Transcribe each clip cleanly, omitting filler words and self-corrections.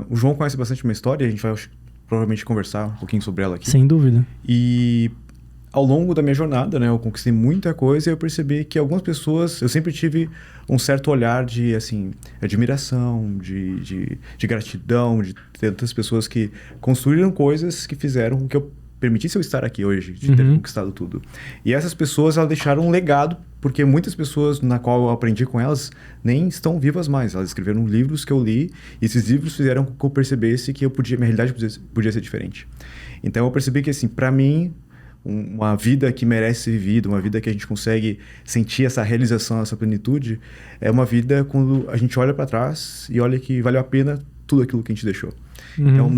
O João conhece bastante uma história, a gente vai provavelmente conversar um pouquinho sobre ela aqui. Sem dúvida. E ao longo da minha jornada, né, eu conquistei muita coisa e eu percebi que algumas pessoas, eu sempre tive um certo olhar de, assim, admiração, de gratidão, de tantas pessoas que construíram coisas que fizeram com que eu permitisse eu estar aqui hoje, de ter conquistado tudo. E essas pessoas, elas deixaram um legado, porque muitas pessoas na qual eu aprendi com elas nem estão vivas mais. Elas escreveram livros que eu li e esses livros fizeram com que eu percebesse que minha realidade podia ser diferente. Então eu percebi que, assim, para mim, uma vida que merece ser vivida, uma vida que a gente consegue sentir essa realização, essa plenitude, é uma vida quando a gente olha para trás e olha que valeu a pena tudo aquilo que a gente deixou. Então,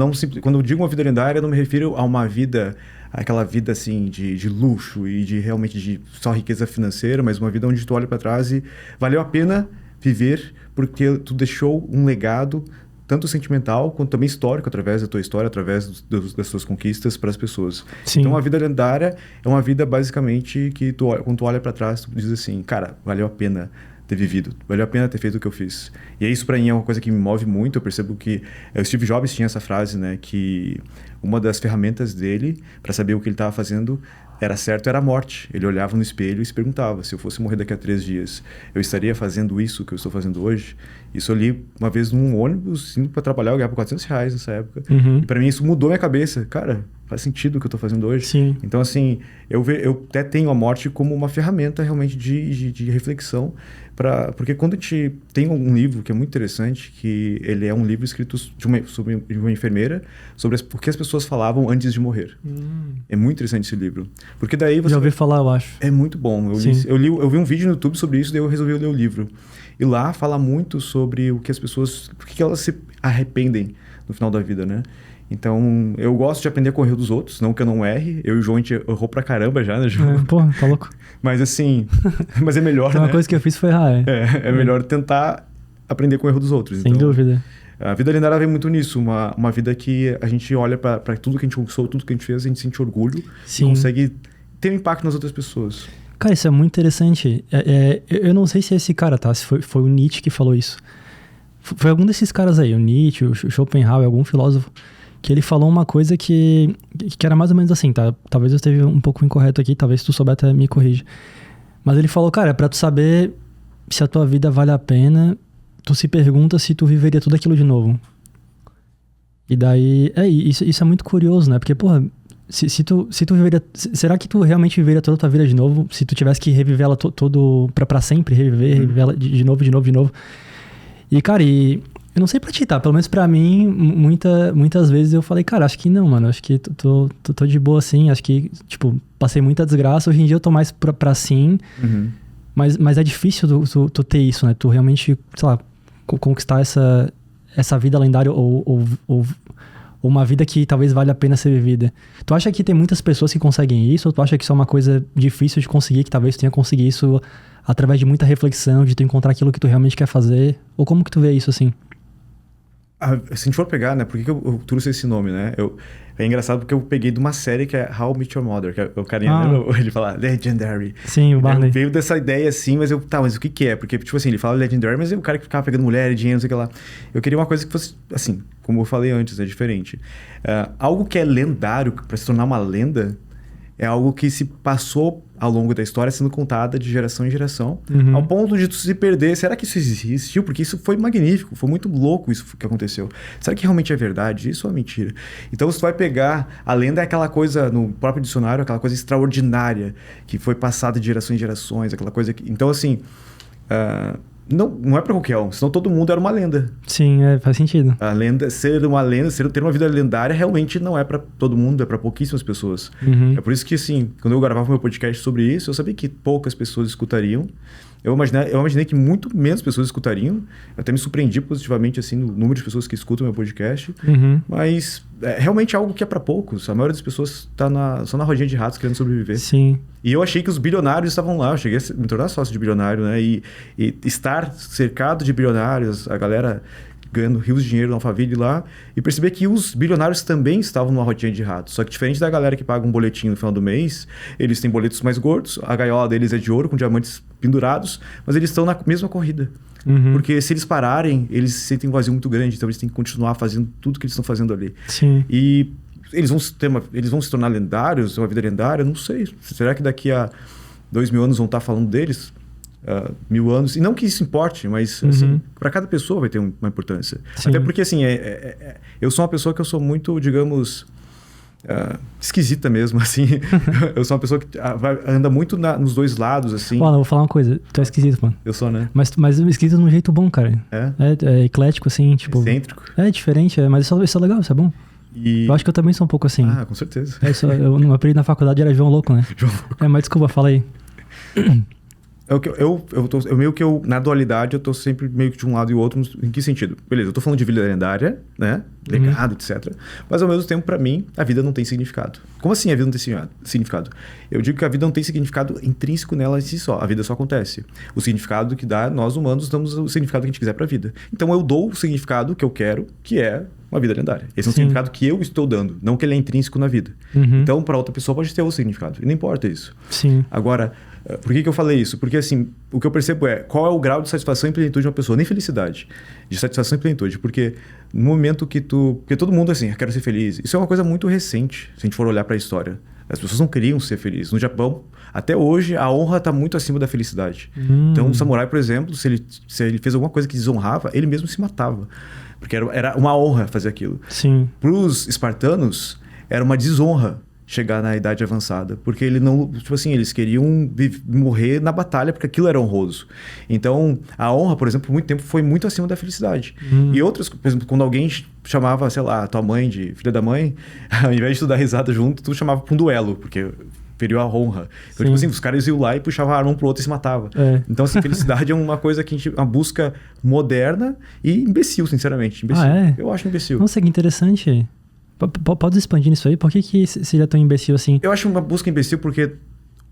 quando eu digo uma vida lendária, eu não me refiro a uma vida, aquela vida assim de luxo e de realmente de só riqueza financeira, mas uma vida onde tu olha para trás e valeu a pena viver porque tu deixou um legado tanto sentimental quanto também histórico, através da tua história, através das tuas conquistas para as pessoas. Sim. Então, a vida lendária é uma vida basicamente que quando tu olha para trás, tu diz assim, cara, valeu a pena ter vivido, valeu a pena ter feito o que eu fiz. E isso para mim é uma coisa que me move muito. Eu percebo que o Steve Jobs tinha essa frase, né, que uma das ferramentas dele para saber o que ele estava fazendo era certo, era a morte. Ele olhava no espelho e se perguntava, se eu fosse morrer daqui a 3 dias, eu estaria fazendo isso que eu estou fazendo hoje? Isso eu li uma vez num ônibus, indo para trabalhar, eu ganhava R$400 nessa época. E para mim isso mudou minha cabeça. Cara, faz sentido o que eu estou fazendo hoje. Sim. Então, assim, eu até tenho a morte como uma ferramenta realmente de reflexão. Porque quando a gente tem um livro que é muito interessante, que ele é um livro escrito sobre uma enfermeira, sobre o que as pessoas falavam antes de morrer. É muito interessante esse livro. Porque daí você... Já ouvi falar, eu acho. É muito bom. Eu vi um vídeo no YouTube sobre isso, daí eu resolvi ler o livro. E lá fala muito sobre o que as pessoas... Por que elas se arrependem no final da vida, né? Então, eu gosto de aprender com o erro dos outros, não que eu não erre. Eu e o João, a gente errou pra caramba já, né, João? Porra, tá louco. Mas assim, mas é melhor, Uma coisa que eu fiz foi errar, É melhor tentar aprender com o erro dos outros. Sem dúvida. A vida lendária vem muito nisso, uma vida que a gente olha pra tudo que a gente conquistou, tudo que a gente fez, a gente sente orgulho e consegue ter um impacto nas outras pessoas. Cara, isso é muito interessante. Eu não sei se é esse cara, tá? Se foi o Nietzsche que falou isso. Foi algum desses caras aí, o Nietzsche, o Schopenhauer, algum filósofo, que ele falou uma coisa que era mais ou menos assim, tá? Talvez eu esteja um pouco incorreto aqui, talvez tu souber até me corrija. Mas ele falou, cara, pra tu saber se a tua vida vale a pena, tu se pergunta se tu viveria tudo aquilo de novo. E daí, isso é muito curioso, né? Porque, porra, se tu viveria... Será que tu realmente viveria toda a tua vida de novo? Se tu tivesse que reviver ela pra sempre, reviver ela de novo. E, cara, eu não sei pra ti, tá? Pelo menos pra mim, muitas vezes eu falei, cara, acho que não, mano. Acho que tô de boa assim. Acho que, tipo, passei muita desgraça. Hoje em dia eu tô mais pra sim. Mas é difícil tu ter isso, né? Tu realmente, sei lá, conquistar essa vida lendária ou uma vida que talvez valha a pena ser vivida. Tu acha que tem muitas pessoas que conseguem isso? Ou tu acha que isso é uma coisa difícil de conseguir, que talvez tu tenha conseguido isso através de muita reflexão, de tu encontrar aquilo que tu realmente quer fazer? Ou como que tu vê isso, assim? Se a gente for pegar, né? Por que eu trouxe esse nome, né? É engraçado porque eu peguei de uma série que é How I Met Your Mother, que é o carinha, lembra? Ele fala Legendary. Sim, o Barney. Veio dessa ideia assim, mas mas o que é? Porque, tipo assim, ele fala Legendary, mas é o cara que ficava pegando mulher, dinheiro, não sei o que lá. Eu queria uma coisa que fosse, assim, como eu falei antes, é diferente. Algo que é lendário, pra se tornar uma lenda, é algo que se passou ao longo da história sendo contada de geração em geração, ao ponto de tu se perder. Será que isso existiu? Porque isso foi magnífico, foi muito louco isso que aconteceu. Será que realmente é verdade? Isso é mentira? Então, se tu vai pegar, a lenda é aquela coisa, no próprio dicionário, aquela coisa extraordinária, que foi passada de geração em gerações, aquela coisa que... Então, assim... Não é pra qualquer um, senão todo mundo era uma lenda. Sim, faz sentido. A lenda, ter uma vida lendária realmente não é pra todo mundo, é pra pouquíssimas pessoas. É por isso que, assim, quando eu gravava meu podcast sobre isso, eu sabia que poucas pessoas escutariam. Eu imaginei que muito menos pessoas escutariam. Eu até me surpreendi positivamente, assim, no número de pessoas que escutam meu podcast. Mas é realmente algo que é pra poucos. A maioria das pessoas tá só na rodinha de ratos querendo sobreviver. Sim. E eu achei que os bilionários estavam lá. Eu cheguei a me tornar sócio de bilionário, né? E estar cercado de bilionários, a galera ganhando rios de dinheiro no Alphaville lá, e perceber que os bilionários também estavam numa rodinha de rato. Só que diferente da galera que paga um boletim no final do mês, eles têm boletos mais gordos, a gaiola deles é de ouro, com diamantes pendurados, mas eles estão na mesma corrida. Porque se eles pararem, eles sentem um vazio muito grande, então eles têm que continuar fazendo tudo que eles estão fazendo ali. Sim. E eles vão se tornar lendários, ter uma vida lendária? Não sei. Será que daqui a 2000 anos vão estar falando deles? 1000 anos, e não que isso importe, mas assim, para cada pessoa vai ter uma importância. Sim. Até porque assim, eu sou uma pessoa que eu sou muito, digamos, esquisita mesmo, assim. Eu sou uma pessoa que anda muito nos dois lados, assim. Olha, eu vou falar uma coisa, tu é esquisito, mano. Eu sou, né? Mas esquisito de um jeito bom, cara. É eclético, assim, tipo... Excêntrico. É diferente, mas isso é legal, isso é bom. Eu acho que eu também sou um pouco assim. Com certeza. Meu apelido na faculdade era João Louco, né? João Louco. Mas desculpa, fala aí. Na dualidade, eu tô sempre meio que de um lado e o outro. Em que sentido? Beleza, eu tô falando de vida lendária, né? Legado, etc. Mas ao mesmo tempo, pra mim, a vida não tem significado. Como assim a vida não tem significado? Eu digo que a vida não tem significado intrínseco nela em si só. A vida só acontece. O significado que dá, nós humanos damos o significado que a gente quiser pra vida. Então eu dou o significado que eu quero, que é uma vida lendária. Esse é um significado que eu estou dando, não que ele é intrínseco na vida. Então, pra outra pessoa pode ter outro significado. E não importa isso. Sim. Agora, por que eu falei isso? Porque, assim, o que eu percebo é qual é o grau de satisfação e plenitude de uma pessoa, nem felicidade, de satisfação e plenitude. Porque no momento que porque todo mundo, assim, quero ser feliz. Isso é uma coisa muito recente, se a gente for olhar para a história. As pessoas não queriam ser felizes. No Japão, até hoje, a honra está muito acima da felicidade. Então, o samurai, por exemplo, se ele fez alguma coisa que desonrava, ele mesmo se matava. Porque era uma honra fazer aquilo. Sim. Para os espartanos, era uma desonra chegar na idade avançada, porque ele não, tipo assim, eles queriam morrer na batalha porque aquilo era honroso. Então, a honra, por exemplo, por muito tempo foi muito acima da felicidade. E outras, por exemplo, quando alguém chamava, sei lá, tua mãe de filha da mãe, ao invés de tu dar risada junto, tu chamava pra um duelo, porque feriu a honra. Então, tipo assim, os caras iam lá e puxavam a arma um pro outro e se matavam. Então, assim, felicidade é uma coisa que uma busca moderna e imbecil, sinceramente. Imbecil. Eu acho imbecil. Nossa, que interessante. Pode expandir nisso aí? Por que seria tão imbecil assim? Eu acho uma busca imbecil porque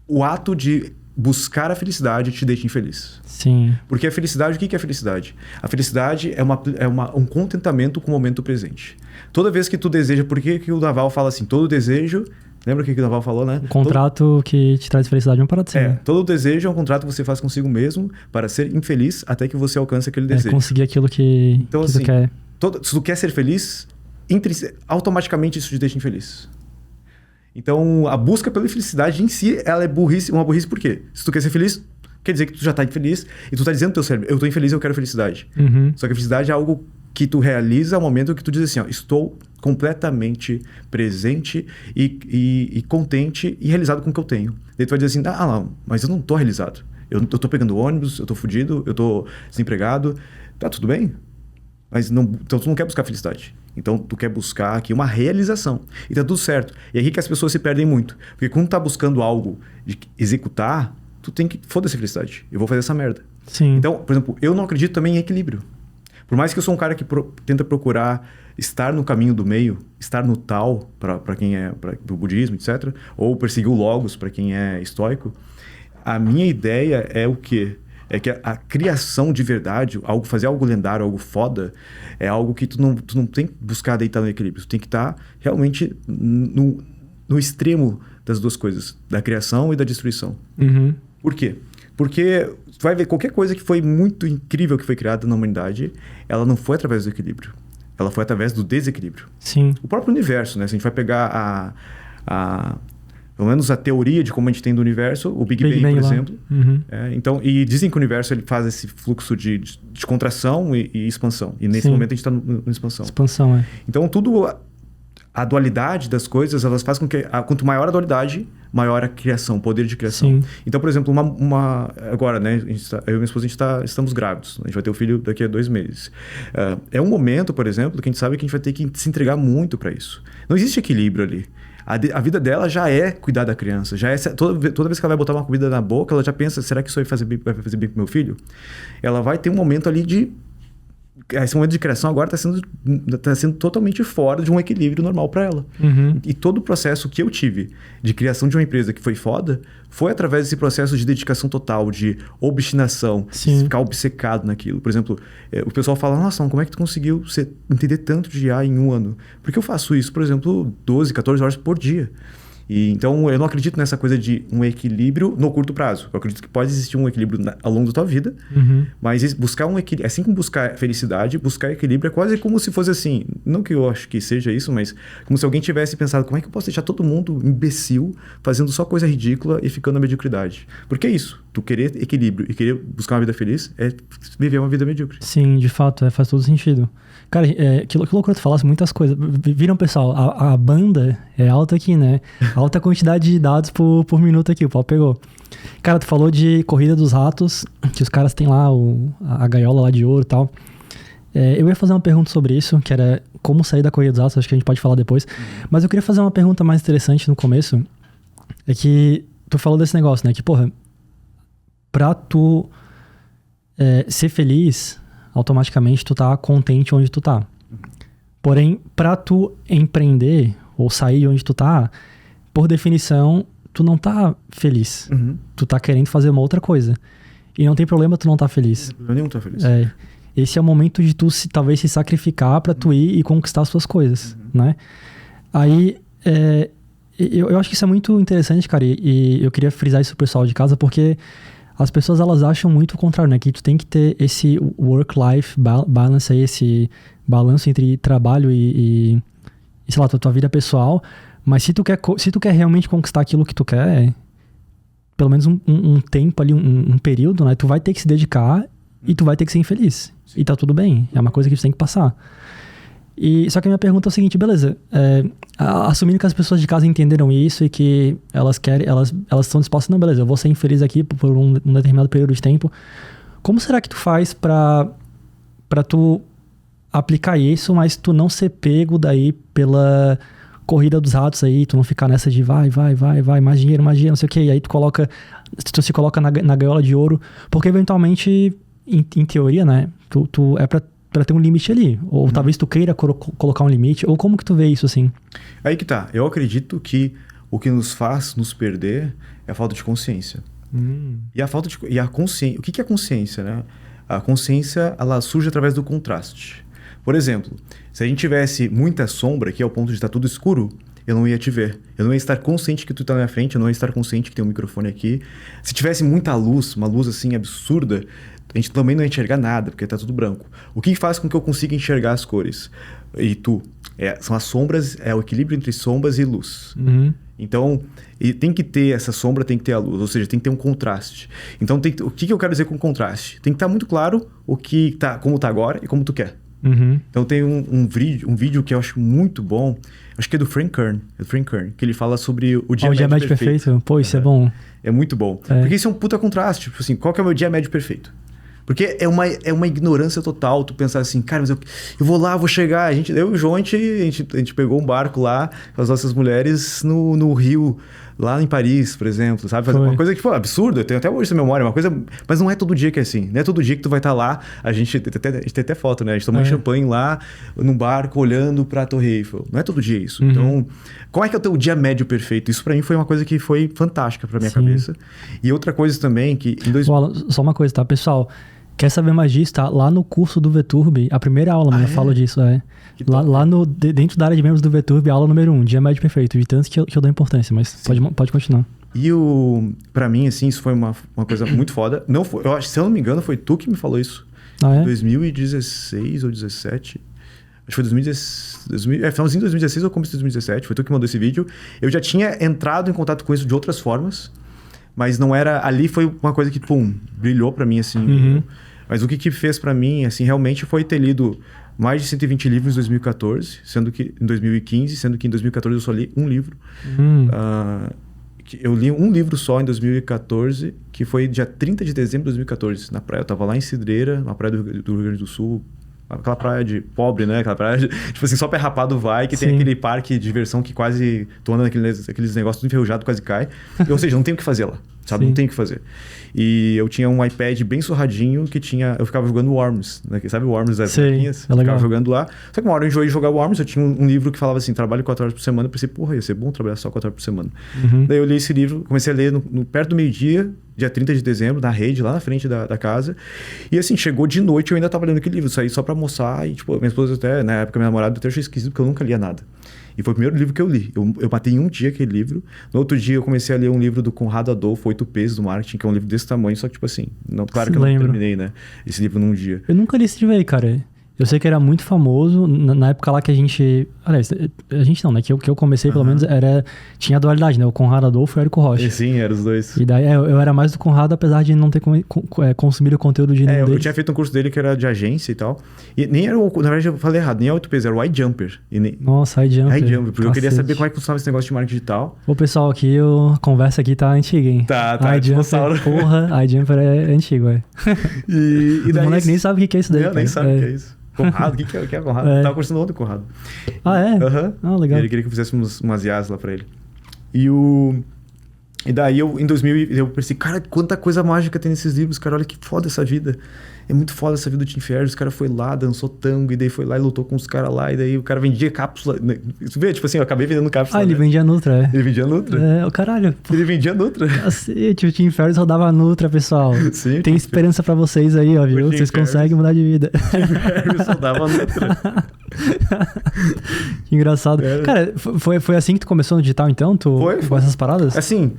o ato de buscar a felicidade te deixa infeliz. Sim. Porque a felicidade, o que é a felicidade? A felicidade é um contentamento com o momento presente. Toda vez que tu deseja, por que o Naval fala assim, todo desejo... Lembra o que o Naval falou, né? Um contrato que te traz felicidade é uma parada assim. Todo desejo é um contrato que você faz consigo mesmo para ser infeliz até que você alcance aquele desejo. Conseguir aquilo que assim, tu quer. Se tu quer ser feliz... automaticamente isso te deixa infeliz. Então, a busca pela felicidade em si, ela é uma burrice por quê? Se tu quer ser feliz, quer dizer que tu já tá infeliz e tu tá dizendo pro teu cérebro, eu tô infeliz, eu quero felicidade. Só que a felicidade é algo que tu realiza ao momento que tu diz assim, ó, estou completamente presente e contente e realizado com o que eu tenho. Daí tu vai dizer assim, não, mas eu não tô realizado. Eu tô pegando ônibus, eu tô fudido, eu tô desempregado. Tá, tudo bem? Mas então tu não quer buscar felicidade. Então tu quer buscar aqui uma realização. E tá tudo certo. E é aqui que as pessoas se perdem muito. Porque quando tu tá buscando algo de executar, tu tem que... Foda-se a felicidade. Eu vou fazer essa merda. Sim. Então, por exemplo, eu não acredito também em equilíbrio. Por mais que eu sou um cara que tenta procurar estar no caminho do meio, estar no tal, para quem é do budismo, etc. Ou perseguir o logos para quem é estoico. A minha ideia é o quê? É que a criação de verdade, fazer algo lendário, algo foda, é algo que tu não tem que buscar deitar no equilíbrio. Tu tem que estar realmente no extremo das duas coisas, da criação e da destruição. Por quê? Porque tu vai ver qualquer coisa que foi muito incrível que foi criada na humanidade, ela não foi através do equilíbrio. Ela foi através do desequilíbrio. Sim. O próprio universo, né? Se a gente vai pegar pelo menos a teoria de como a gente tem do universo, o Big Bang, por exemplo. Então, e dizem que o universo ele faz esse fluxo de contração e expansão. E nesse momento a gente está na expansão. Expansão, é. Então, a dualidade das coisas, elas fazem com que quanto maior a dualidade, maior a criação, o poder de criação. Sim. Então, por exemplo, agora, né, eu e minha esposa, estamos grávidos. A gente vai ter o filho daqui a 2 meses. É um momento, por exemplo, que a gente sabe que a gente vai ter que se entregar muito para isso. Não existe equilíbrio ali. A vida dela já é cuidar da criança. Já é toda vez que ela vai botar uma comida na boca, ela já pensa, será que isso vai fazer bem pro meu filho? Ela vai ter um momento ali de esse momento de criação agora tá sendo totalmente fora de um equilíbrio normal para ela. E todo o processo que eu tive de criação de uma empresa que foi foda, foi através desse processo de dedicação total, de obstinação, ficar obcecado naquilo. Por exemplo, o pessoal fala, nossa, como é que tu conseguiu entender tanto de IA em um ano? Porque eu faço isso, por exemplo, 12, 14 horas por dia. E, então, eu não acredito nessa coisa de um equilíbrio no curto prazo. Eu acredito que pode existir um equilíbrio ao longo da tua vida, mas buscar um equilíbrio, assim como buscar felicidade, buscar equilíbrio é quase como se fosse assim, não que eu acho que seja isso, mas como se alguém tivesse pensado, como é que eu posso deixar todo mundo imbecil, fazendo só coisa ridícula e ficando na mediocridade? Porque é isso, tu querer equilíbrio e querer buscar uma vida feliz é viver uma vida medíocre. Sim, de fato, faz todo sentido. Cara, que loucura tu falasse muitas coisas. Viram, pessoal, a banda é alta aqui, né? Alta quantidade de dados por minuto aqui, o pau pegou. Cara, tu falou de Corrida dos Ratos, que os caras têm lá a gaiola lá de ouro e tal. Eu ia fazer uma pergunta sobre isso, que era como sair da Corrida dos Ratos, acho que a gente pode falar depois. Mas eu queria fazer uma pergunta mais interessante no começo. É que tu falou desse negócio, né? Que, porra, pra tu ser feliz, automaticamente tu tá contente onde tu tá. Porém, pra tu empreender ou sair de onde tu tá, por definição, tu não tá feliz. Tu tá querendo fazer uma outra coisa. E não tem problema tu não tá feliz. Eu nem tô feliz. Esse é o momento de tu talvez se sacrificar pra tu ir e conquistar as suas coisas, né? Aí, eu acho que isso é muito interessante, cara, e eu queria frisar isso pro pessoal de casa, porque as pessoas, elas acham muito o contrário, né? Que tu tem que ter esse work-life balance aí, esse balanço entre trabalho e sei lá, tua vida pessoal. Mas se tu quer realmente conquistar aquilo que tu quer, pelo menos um tempo ali, um período, né? Tu vai ter que se dedicar e tu vai ter que ser infeliz. E tá tudo bem, é uma coisa que tu tem que passar. Só que a minha pergunta é o seguinte, beleza, assumindo que as pessoas de casa entenderam isso e que elas estão dispostas, não, beleza, eu vou ser infeliz aqui por um determinado período de tempo, como será que tu faz pra tu aplicar isso, mas tu não ser pego daí pela corrida dos ratos aí, tu não ficar nessa de vai, mais dinheiro, não sei o que, e aí tu se coloca na gaiola de ouro, porque eventualmente, em teoria, né, tu é pra ter um limite ali. Ou talvez tu queira colocar um limite. Ou como que tu vê isso, assim? Aí que tá. Eu acredito que o que nos faz nos perder é a falta de consciência. E a consciência... O que é consciência, né? A consciência, ela surge através do contraste. Por exemplo, se a gente tivesse muita sombra, que é o ponto de estar tudo escuro, eu não ia te ver. Eu não ia estar consciente que tu tá na minha frente, eu não ia estar consciente que tem um microfone aqui. Se tivesse muita luz, uma luz assim absurda, a gente também não ia enxergar nada, porque tá tudo branco. O que faz com que eu consiga enxergar as cores? E tu? São as sombras, é o equilíbrio entre sombras e luz. Então, tem que ter essa sombra, tem que ter a luz. Ou seja, tem que ter um contraste. Então, o que eu quero dizer com contraste? Tem que estar muito claro como tá agora e como tu quer. Então, tem um vídeo que eu acho muito bom. Acho que é do Frank Kern, que ele fala sobre o dia médio perfeito. Pô, isso é bom. É muito bom. Porque isso é um puta contraste. Tipo assim, qual que é o meu dia médio perfeito? Porque é uma ignorância total tu pensar assim, cara, mas eu vou lá, vou chegar. Eu e o João, a gente pegou um barco lá com as nossas mulheres no Rio, lá em Paris, por exemplo, sabe? Uma coisa que foi absurda, eu tenho até hoje essa memória, uma coisa... Mas não é todo dia que é assim, não é todo dia que tu vai estar lá, a gente tem até foto, né? A gente tomando champanhe lá, num barco, olhando pra Torre Eiffel. Não é todo dia isso. Então, qual é que é o teu dia médio perfeito? Isso pra mim foi uma coisa que foi fantástica pra minha cabeça. E outra coisa também que... Só uma coisa, tá, pessoal? Quer saber mais disso, tá? Lá no curso do VTurb, a primeira aula, eu falo disso, Lá dentro da área de membros do VTurb, aula número 1, dia médio perfeito, de tanto que eu dou importância, mas pode continuar. E pra mim, assim, isso foi uma coisa muito foda. Não foi, se eu não me engano, foi tu que me falou isso. Em 2016 ou 2017. Acho que foi 2016, finalzinho de 2016 ou começo de 2017. Foi tu que mandou esse vídeo. Eu já tinha entrado em contato com isso de outras formas. Mas não era... Ali foi uma coisa que, brilhou pra mim, assim. Mas o que fez pra mim, assim, realmente foi ter lido mais de 120 livros em 2014, sendo que em 2015, sendo que em 2014 eu só li um livro. Eu li um livro só em 2014, que foi dia 30 de dezembro de 2014, na praia. Eu tava lá em Cidreira, na praia do Rio Grande do Sul. Aquela praia de pobre, né? Aquela praia, tipo assim, só pé rapado vai, que tem aquele parque de diversão que quase... Tu anda naqueles negócios tudo enferrujado, quase cai. Ou seja, não tem o que fazer lá. sabe? Sim. Não tem o que fazer. E eu tinha um iPad bem surradinho que tinha... Eu ficava jogando Worms, né? Sabe o Worms das bonequinhas? É legal. Ficava jogando lá. Só que uma hora eu enjoei de jogar Worms, eu tinha um livro que falava assim, trabalhe 4 horas por semana. Eu pensei, porra, ia ser bom trabalhar só 4 horas por semana. Daí eu li esse livro, comecei a ler perto do meio-dia, dia 30 de dezembro, na rede, lá na frente da casa. E assim, chegou de noite eu ainda tava lendo aquele livro. Saí só pra almoçar e, tipo, minha esposa até, na época, minha namorada até achou esquisito porque eu nunca lia nada. E foi o primeiro livro que eu li. Eu matei em um dia aquele livro. No outro dia eu comecei a ler um livro do Conrado Adolfo, 8 P's do Marketing, que é um livro desse tamanho, só que, tipo assim, claro que eu não terminei, né? Esse livro num dia. Eu nunca li esse livro aí, cara. Eu sei que era muito famoso. Na época lá que a gente... Aliás, a gente não, né? Que eu comecei, pelo menos, tinha a dualidade, né? O Conrado Adolfo e o Érico Rocha. Sim, eram os dois. E daí eu era mais do Conrado, apesar de não ter consumido o conteúdo de nenhum deles. Eu tinha feito um curso dele que era de agência e tal. E nem era na verdade, eu falei errado, nem é 8Ps, era o iJumper. Nossa, iJumper. iJumper, porque eu queria saber como é que funcionava esse negócio de marketing digital. Ô, pessoal, aqui a conversa aqui tá antiga, hein? Tá, iJumper, porra, iJumper é antigo, é. E daí... O moleque nem sabe o que é isso daí. Eu nem sabe o que é isso. Conrado, o que é Conrado? Eu tava conversando ontem com o Conrado. Ah, é? Ah, legal. Ele queria que eu fizesse umas IAs lá pra ele. E daí em 2000 eu pensei, cara, quanta coisa mágica tem nesses livros, cara, olha que foda essa vida. É muito foda essa vida do Tim Ferriss. O cara foi lá, dançou tango, e daí foi lá e lutou com os caras lá, e daí o cara vendia cápsula. Tu vê, tipo assim, eu acabei vendendo cápsula. Ele vendia Nutra, é. Ele vendia Nutra? É, o caralho. Ele vendia Nutra. Cacete, o Tim Ferriss rodava Nutra, pessoal. Sim, tem esperança pra vocês aí, ó, viu? Vocês conseguem mudar de vida. Tim Ferriss rodava Nutra. Que engraçado. Cara, foi assim que tu começou no digital, então? Foi. Com essas paradas? Assim...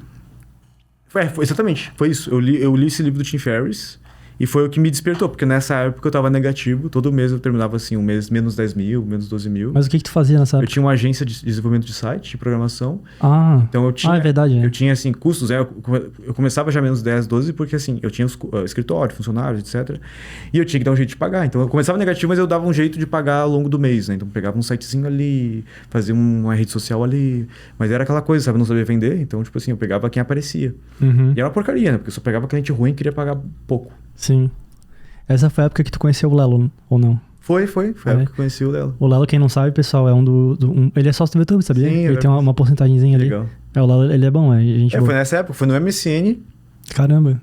Foi exatamente, foi isso. Eu li esse livro do Tim Ferriss e foi o que me despertou, porque nessa época eu tava negativo, todo mês eu terminava assim, um mês menos 10 mil, menos 12 mil. Mas o que tu fazia nessa época? Eu tinha uma agência de desenvolvimento de site, de programação. Então eu tinha... é verdade. Eu tinha, assim, custos, eu começava já menos 10, 12, porque assim, eu tinha escritório, funcionários, etc. E eu tinha que dar um jeito de pagar. Então eu começava negativo, mas eu dava um jeito de pagar ao longo do mês, né? Então eu pegava um sitezinho ali, fazia uma rede social ali. Mas era aquela coisa, sabe? Eu não sabia vender, então, tipo assim, eu pegava quem aparecia. E era uma porcaria, né? Porque eu só pegava cliente ruim e queria pagar pouco. Sim. Essa foi a época que tu conheceu o Lelo, ou não? Foi a época que eu conheci o Lelo. O Lelo, quem não sabe, pessoal, é ele é sócio do YouTube, sabia? Sim, ele tem uma porcentagemzinha ali. Legal. O Lelo, ele é bom, foi nessa época, foi no MSN. Caramba.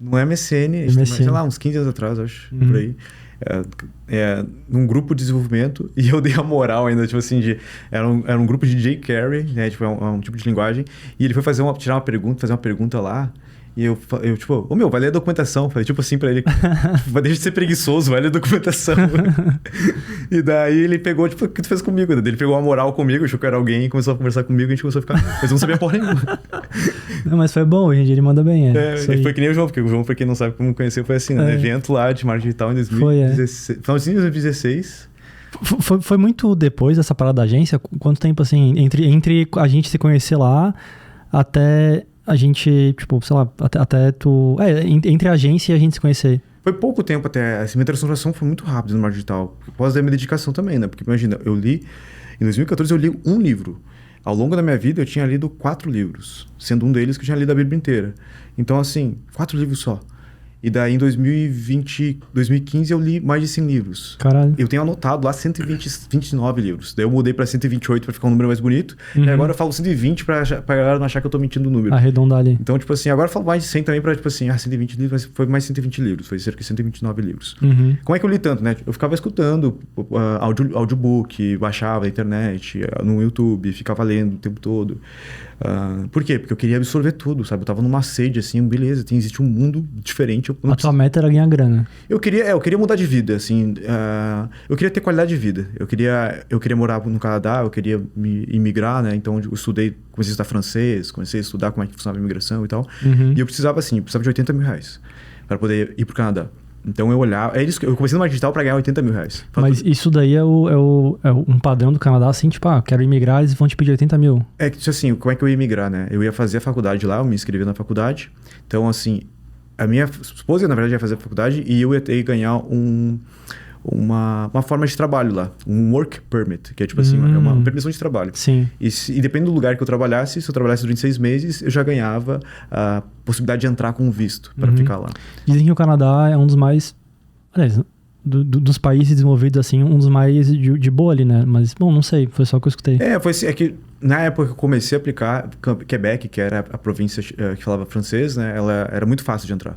No MSN. Sei lá, uns 15 anos atrás, acho, por aí. Num grupo de desenvolvimento, e eu dei a moral ainda, tipo assim, era um grupo de Jay Carey, né, tipo, um tipo de linguagem, e ele foi fazer uma pergunta lá, e eu tipo, vai ler a documentação. Falei, tipo assim pra ele, deixa de ser preguiçoso, vai ler a documentação. E daí ele pegou, tipo, o que tu fez comigo? Ele pegou uma moral comigo, achou que era alguém, começou a conversar comigo, a gente começou a ficar, mas eu não sabia porra nenhuma. Não, mas foi bom, hoje em dia ele manda bem, foi que nem o João, porque o João, pra quem não sabe como conheceu, foi assim, né? Evento lá de marketing digital em 2016. Finalzinho de 2016. Foi muito depois dessa parada da agência? Quanto tempo, assim, entre a gente se conhecer lá até a gente, tipo, sei lá, até tu... entre a agência e a gente se conhecer. Foi pouco tempo até. Assim, minha transformação foi muito rápida no marketing digital. Após da minha dedicação também, né? Porque imagina, em 2014 eu li um livro. Ao longo da minha vida eu tinha lido 4 livros. Sendo um deles que eu tinha lido a Bíblia inteira. Então, assim, 4 livros só. E daí em 2015 eu li mais de 100 livros. Caralho. Eu tenho anotado lá 129 livros. Daí eu mudei pra 128 pra ficar um número mais bonito. E agora eu falo 120 pra galera não achar que eu tô mentindo o número. Arredondar ali. Então, tipo assim, agora eu falo mais de 100 também pra, tipo assim, 120 livros, mas foi mais 120 livros. Foi cerca de 129 livros. Como é que eu li tanto, né? Eu ficava escutando audiobook, baixava na internet, no YouTube, ficava lendo o tempo todo. Por quê? Porque eu queria absorver tudo, sabe? Eu tava numa sede, assim, beleza, existe um mundo diferente. A tua meta era ganhar grana. Eu queria mudar de vida, assim. Eu queria ter qualidade de vida. Eu queria morar no Canadá, eu queria imigrar, né? Então eu estudei, comecei a estudar francês, comecei a estudar como é que funcionava a imigração e tal. E eu precisava de 80 mil reais para poder ir pro Canadá. Então eu olhava... eu comecei no marketing digital para ganhar 80 mil reais. Mas isso daí é um padrão do Canadá, assim, tipo, quero imigrar, eles vão te pedir 80 mil. É que, assim, como é que eu ia imigrar, né? Eu ia fazer a faculdade lá, eu me inscrevi na faculdade. Então, assim, a minha esposa, na verdade, ia fazer a faculdade e eu ia ter que ganhar uma forma de trabalho lá. Um work permit, que é tipo assim, é uma permissão de trabalho. Sim. E dependendo do lugar que eu trabalhasse, se eu trabalhasse durante 6 meses, eu já ganhava a possibilidade de entrar com visto para ficar lá. Dizem que o Canadá é um dos mais... Aliás, dos países desenvolvidos, assim, um dos mais de boa ali, né? Mas, bom, não sei, foi só o que eu escutei. Foi assim, é que na época que eu comecei a aplicar, Quebec, que era a província que falava francês, né? Ela era muito fácil de entrar.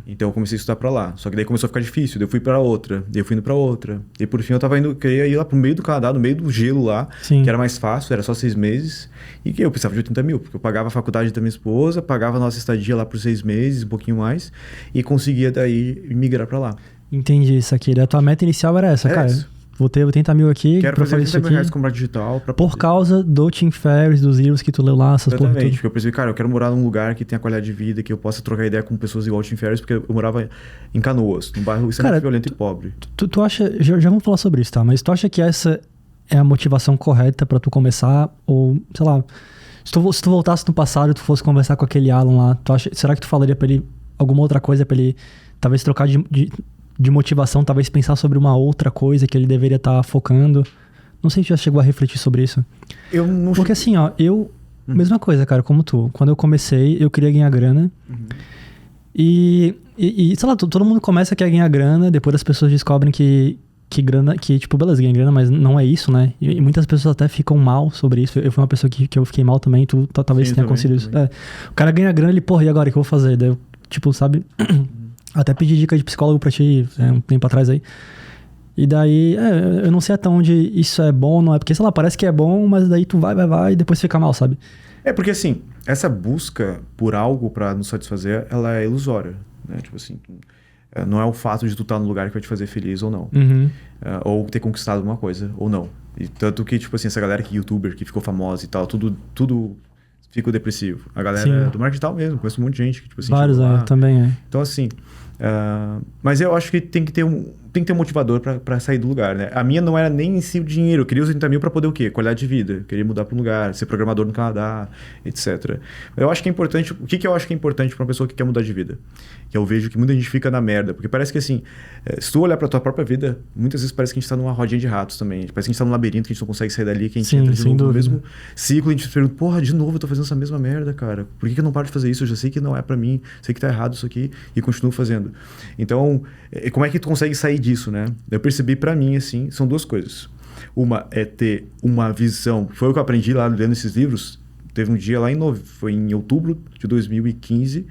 Então eu comecei a estudar pra lá. Só que daí começou a ficar difícil, daí eu fui pra outra, daí eu fui indo pra outra. E por fim eu queria ir lá pro meio do Canadá, no meio do gelo lá, Sim. que era mais fácil, era só 6 meses. E que eu precisava de 80 mil, porque eu pagava a faculdade da minha esposa, pagava a nossa estadia lá por 6 meses, um pouquinho mais, e conseguia daí migrar pra lá. Entendi isso aqui. A tua meta inicial era essa, cara. Isso. Vou ter 80 mil aqui Quero pra fazer fazer 80 isso mil reais aqui. com comprar digital. Por causa do Tim Ferriss, dos livros que tu leu lá, essas porra Exatamente, tudo. porque eu percebi, cara, eu quero morar num lugar que tenha qualidade de vida, que eu possa trocar ideia com pessoas igual o Tim Ferriss, porque eu morava em Canoas, num bairro extremamente violento e pobre. Tu acha, já vamos falar sobre isso, tá? Mas tu acha que essa é a motivação correta pra tu começar? Ou, sei lá, se tu voltasse no passado e tu fosse conversar com aquele Alan lá, será que tu falaria pra ele alguma outra coisa, pra ele talvez trocar de motivação, talvez pensar sobre uma outra coisa que ele deveria estar focando? Não sei se já chegou a refletir sobre isso. Eu não... Porque assim, ó, mesma coisa, cara, como tu. Quando eu comecei, eu queria ganhar grana. E sei lá, todo mundo começa a querer ganhar grana, depois as pessoas descobrem que grana, que tipo, beleza, ganha grana, mas não é isso, né? E muitas pessoas até ficam mal sobre isso. Eu fui uma pessoa que eu fiquei mal também, tu talvez tenha acontecido isso. O cara ganha grana, ele, porra, e agora, o que eu vou fazer? Daí eu, tipo, sabe... Até pedi dica de psicólogo pra ti um tempo atrás aí. E daí, eu não sei até onde isso é bom ou não é. Porque, sei lá, parece que é bom, mas daí tu vai e depois fica mal, sabe? Porque assim, essa busca por algo pra nos satisfazer, ela é ilusória, né? Tipo assim, não é o fato de tu estar no lugar que vai te fazer feliz ou não. Ou ter conquistado alguma coisa, ou não. E tanto que, tipo assim, essa galera que youtuber, que ficou famosa e tal, tudo fica depressivo. A galera do marketing digital mesmo, conheço um monte de gente que, tipo assim... Vários, também é. Então, assim... mas eu acho que tem que ter um motivador pra sair do lugar, né? A minha não era nem em si o dinheiro. Eu queria os 80 mil pra poder o quê? Qualidade de vida. Eu queria mudar pra um lugar, ser programador no Canadá, etc. Eu acho que é importante... O que eu acho que é importante pra uma pessoa que quer mudar de vida? Que eu vejo que muita gente fica na merda. Porque parece que, assim... Se tu olhar pra tua própria vida, muitas vezes parece que a gente tá numa rodinha de ratos também. Parece que a gente tá num labirinto, que a gente não consegue sair dali, que a gente entra de novo no mesmo ciclo. E a gente se pergunta, porra, de novo eu tô fazendo essa mesma merda, cara. Por que eu não paro de fazer isso? Eu já sei que não é pra mim. Sei que tá errado isso aqui. E continuo fazendo. Então, como é que tu consegue sair disso, né? Eu percebi pra mim, assim, são duas coisas. Uma é ter uma visão... Foi o que eu aprendi lá lendo esses livros. Teve um dia lá foi em outubro de 2015,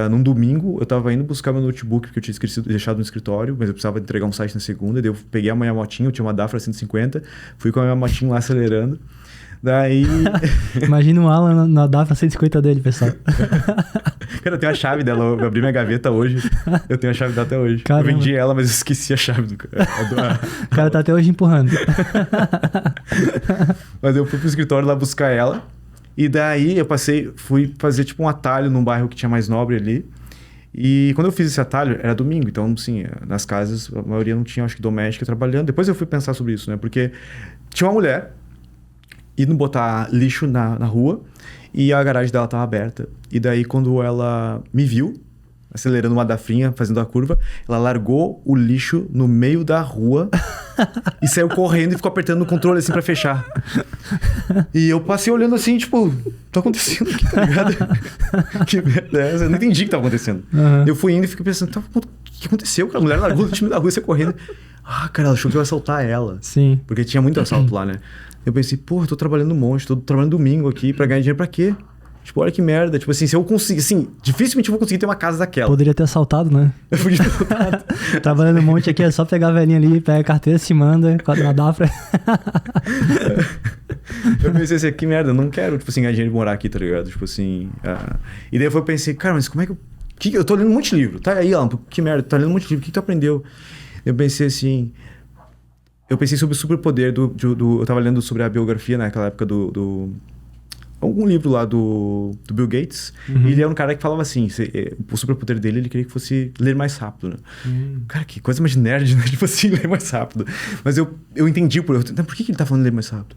num domingo, eu tava indo buscar meu notebook, porque eu tinha deixado no escritório, mas eu precisava entregar um site na segunda, daí eu peguei a minha motinha, eu tinha uma Dafra 150, fui com a minha motinha lá acelerando, daí... Imagina o Alan na Dafra 150 dele, pessoal. Cara, eu tenho a chave dela, eu abri minha gaveta hoje, eu tenho a chave dela até hoje. Caramba. Eu vendi ela, mas eu esqueci a chave do O cara tá até hoje empurrando. Mas eu fui pro escritório lá buscar ela, e daí fui fazer tipo um atalho num bairro que tinha mais nobre ali. E quando eu fiz esse atalho, era domingo, então, sim, nas casas, a maioria não tinha, acho que, doméstica trabalhando. Depois eu fui pensar sobre isso, né? Porque tinha uma mulher indo botar lixo na rua e a garagem dela tava aberta. E daí, quando ela me viu, acelerando uma dafrinha, fazendo a curva, ela largou o lixo no meio da rua e saiu correndo e ficou apertando o controle assim pra fechar. E eu passei olhando assim, tipo, tá acontecendo aqui, tá ligado? Que merda é essa? Eu não entendi o que tava acontecendo. Eu fui indo e fiquei pensando, o que aconteceu? A mulher largou o lixo no meio da rua e saiu correndo. Cara, ela achou que eu ia assaltar ela. Sim. Porque tinha muito assalto lá, né? Eu pensei, eu tô trabalhando um monte, tô trabalhando domingo aqui pra ganhar dinheiro pra quê? Tipo, olha que merda. Tipo assim, se eu conseguir... Assim, dificilmente eu vou conseguir ter uma casa daquela. Poderia ter assaltado, né? Eu podia ter assaltado. Trabalhando um monte aqui, é só pegar a velhinha ali, pega a carteira, se manda, na Dafra. Eu pensei assim, que merda, eu não quero, tipo assim, ganhar dinheiro e morar aqui, tá ligado? Tipo assim... E daí eu pensei, cara, mas como é que eu... Eu tô lendo um monte de livro. Tá aí, Alan, que merda, tá lendo um monte de livro. O que tu aprendeu? Eu pensei assim... Eu pensei sobre o superpoder eu tava lendo sobre a biografia naquela época algum livro lá do Bill Gates. E ele era um cara que falava assim, o superpoder dele, ele queria que fosse ler mais rápido, né? Cara, que coisa mais nerd, né? Tipo assim, ler mais rápido. Mas eu entendi por que ele tá falando ler mais rápido?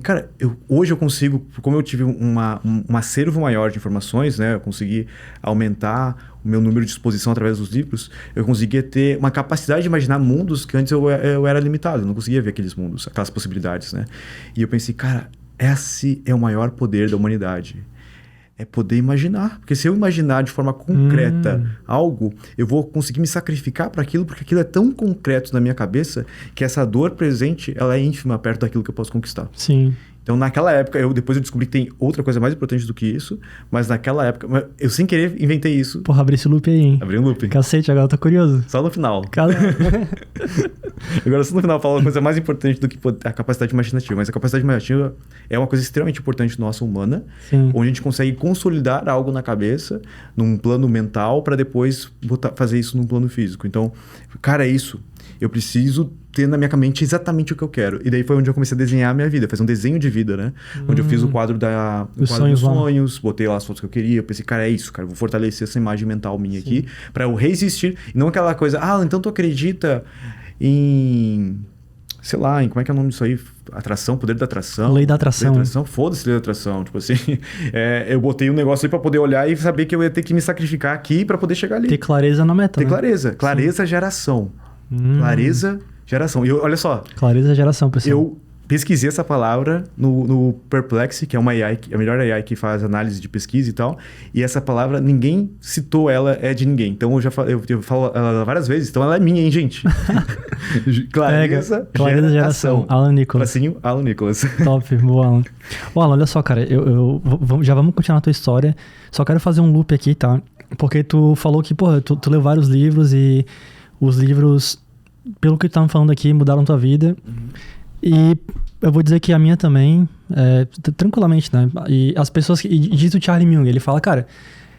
Cara, hoje eu consigo, como eu tive um acervo maior de informações, né? Eu consegui aumentar o meu número de exposição através dos livros, eu conseguia ter uma capacidade de imaginar mundos que antes eu era limitado, eu não conseguia ver aqueles mundos, aquelas possibilidades, né? E eu pensei, cara, esse é o maior poder da humanidade. É poder imaginar. Porque se eu imaginar de forma concreta algo, eu vou conseguir me sacrificar para aquilo, porque aquilo é tão concreto na minha cabeça que essa dor presente, ela é ínfima perto daquilo que eu posso conquistar. Sim. Então, naquela época, depois eu descobri que tem outra coisa mais importante do que isso, mas naquela época, eu sem querer inventei isso. Porra, abri esse loop aí, hein? Abri um loop. Cacete, agora eu tô curioso. Só no final. Agora só no final fala uma coisa mais importante do que a capacidade imaginativa. Mas a capacidade imaginativa é uma coisa extremamente importante nossa, humana, Sim. onde a gente consegue consolidar algo na cabeça, num plano mental, para depois fazer isso num plano físico. Então, cara, é isso. Eu preciso ter na minha mente exatamente o que eu quero. E daí foi onde eu comecei a desenhar a minha vida, fazer um desenho de vida, né? Onde eu fiz o quadro dos sonhos, botei lá as fotos que eu queria. Eu pensei, cara, é isso, cara. Eu vou fortalecer essa imagem mental minha aqui pra eu resistir. E não aquela coisa, então tu acredita em... Sei lá, como é que é o nome disso aí? Atração, poder da atração. Lei da atração. Foda-se lei da atração. Tipo assim, eu botei um negócio aí pra poder olhar e saber que eu ia ter que me sacrificar aqui pra poder chegar ali. Ter clareza na meta, Ter clareza. Clareza, geração. Clareza, geração. E olha só. Clareza, geração, pessoal. Eu pesquisei essa palavra no Perplexity, que é uma AI, a melhor AI que faz análise de pesquisa e tal. E essa palavra, ninguém citou ela, é de ninguém. Então eu falo ela várias vezes. Então ela é minha, hein, gente? Clareza, geração. Alan Nicholas. Tracinho, Alan Nicholas. Top, boa, Alan. Ô, Alan, olha só, cara. Já vamos continuar a tua história. Só quero fazer um loop aqui, tá? Porque tu falou que, porra, tu leu vários livros e os livros, pelo que tu tava falando aqui, mudaram tua vida. E eu vou dizer que a minha também, tranquilamente, né? E as pessoas... E diz o Charlie Munger, ele fala, cara,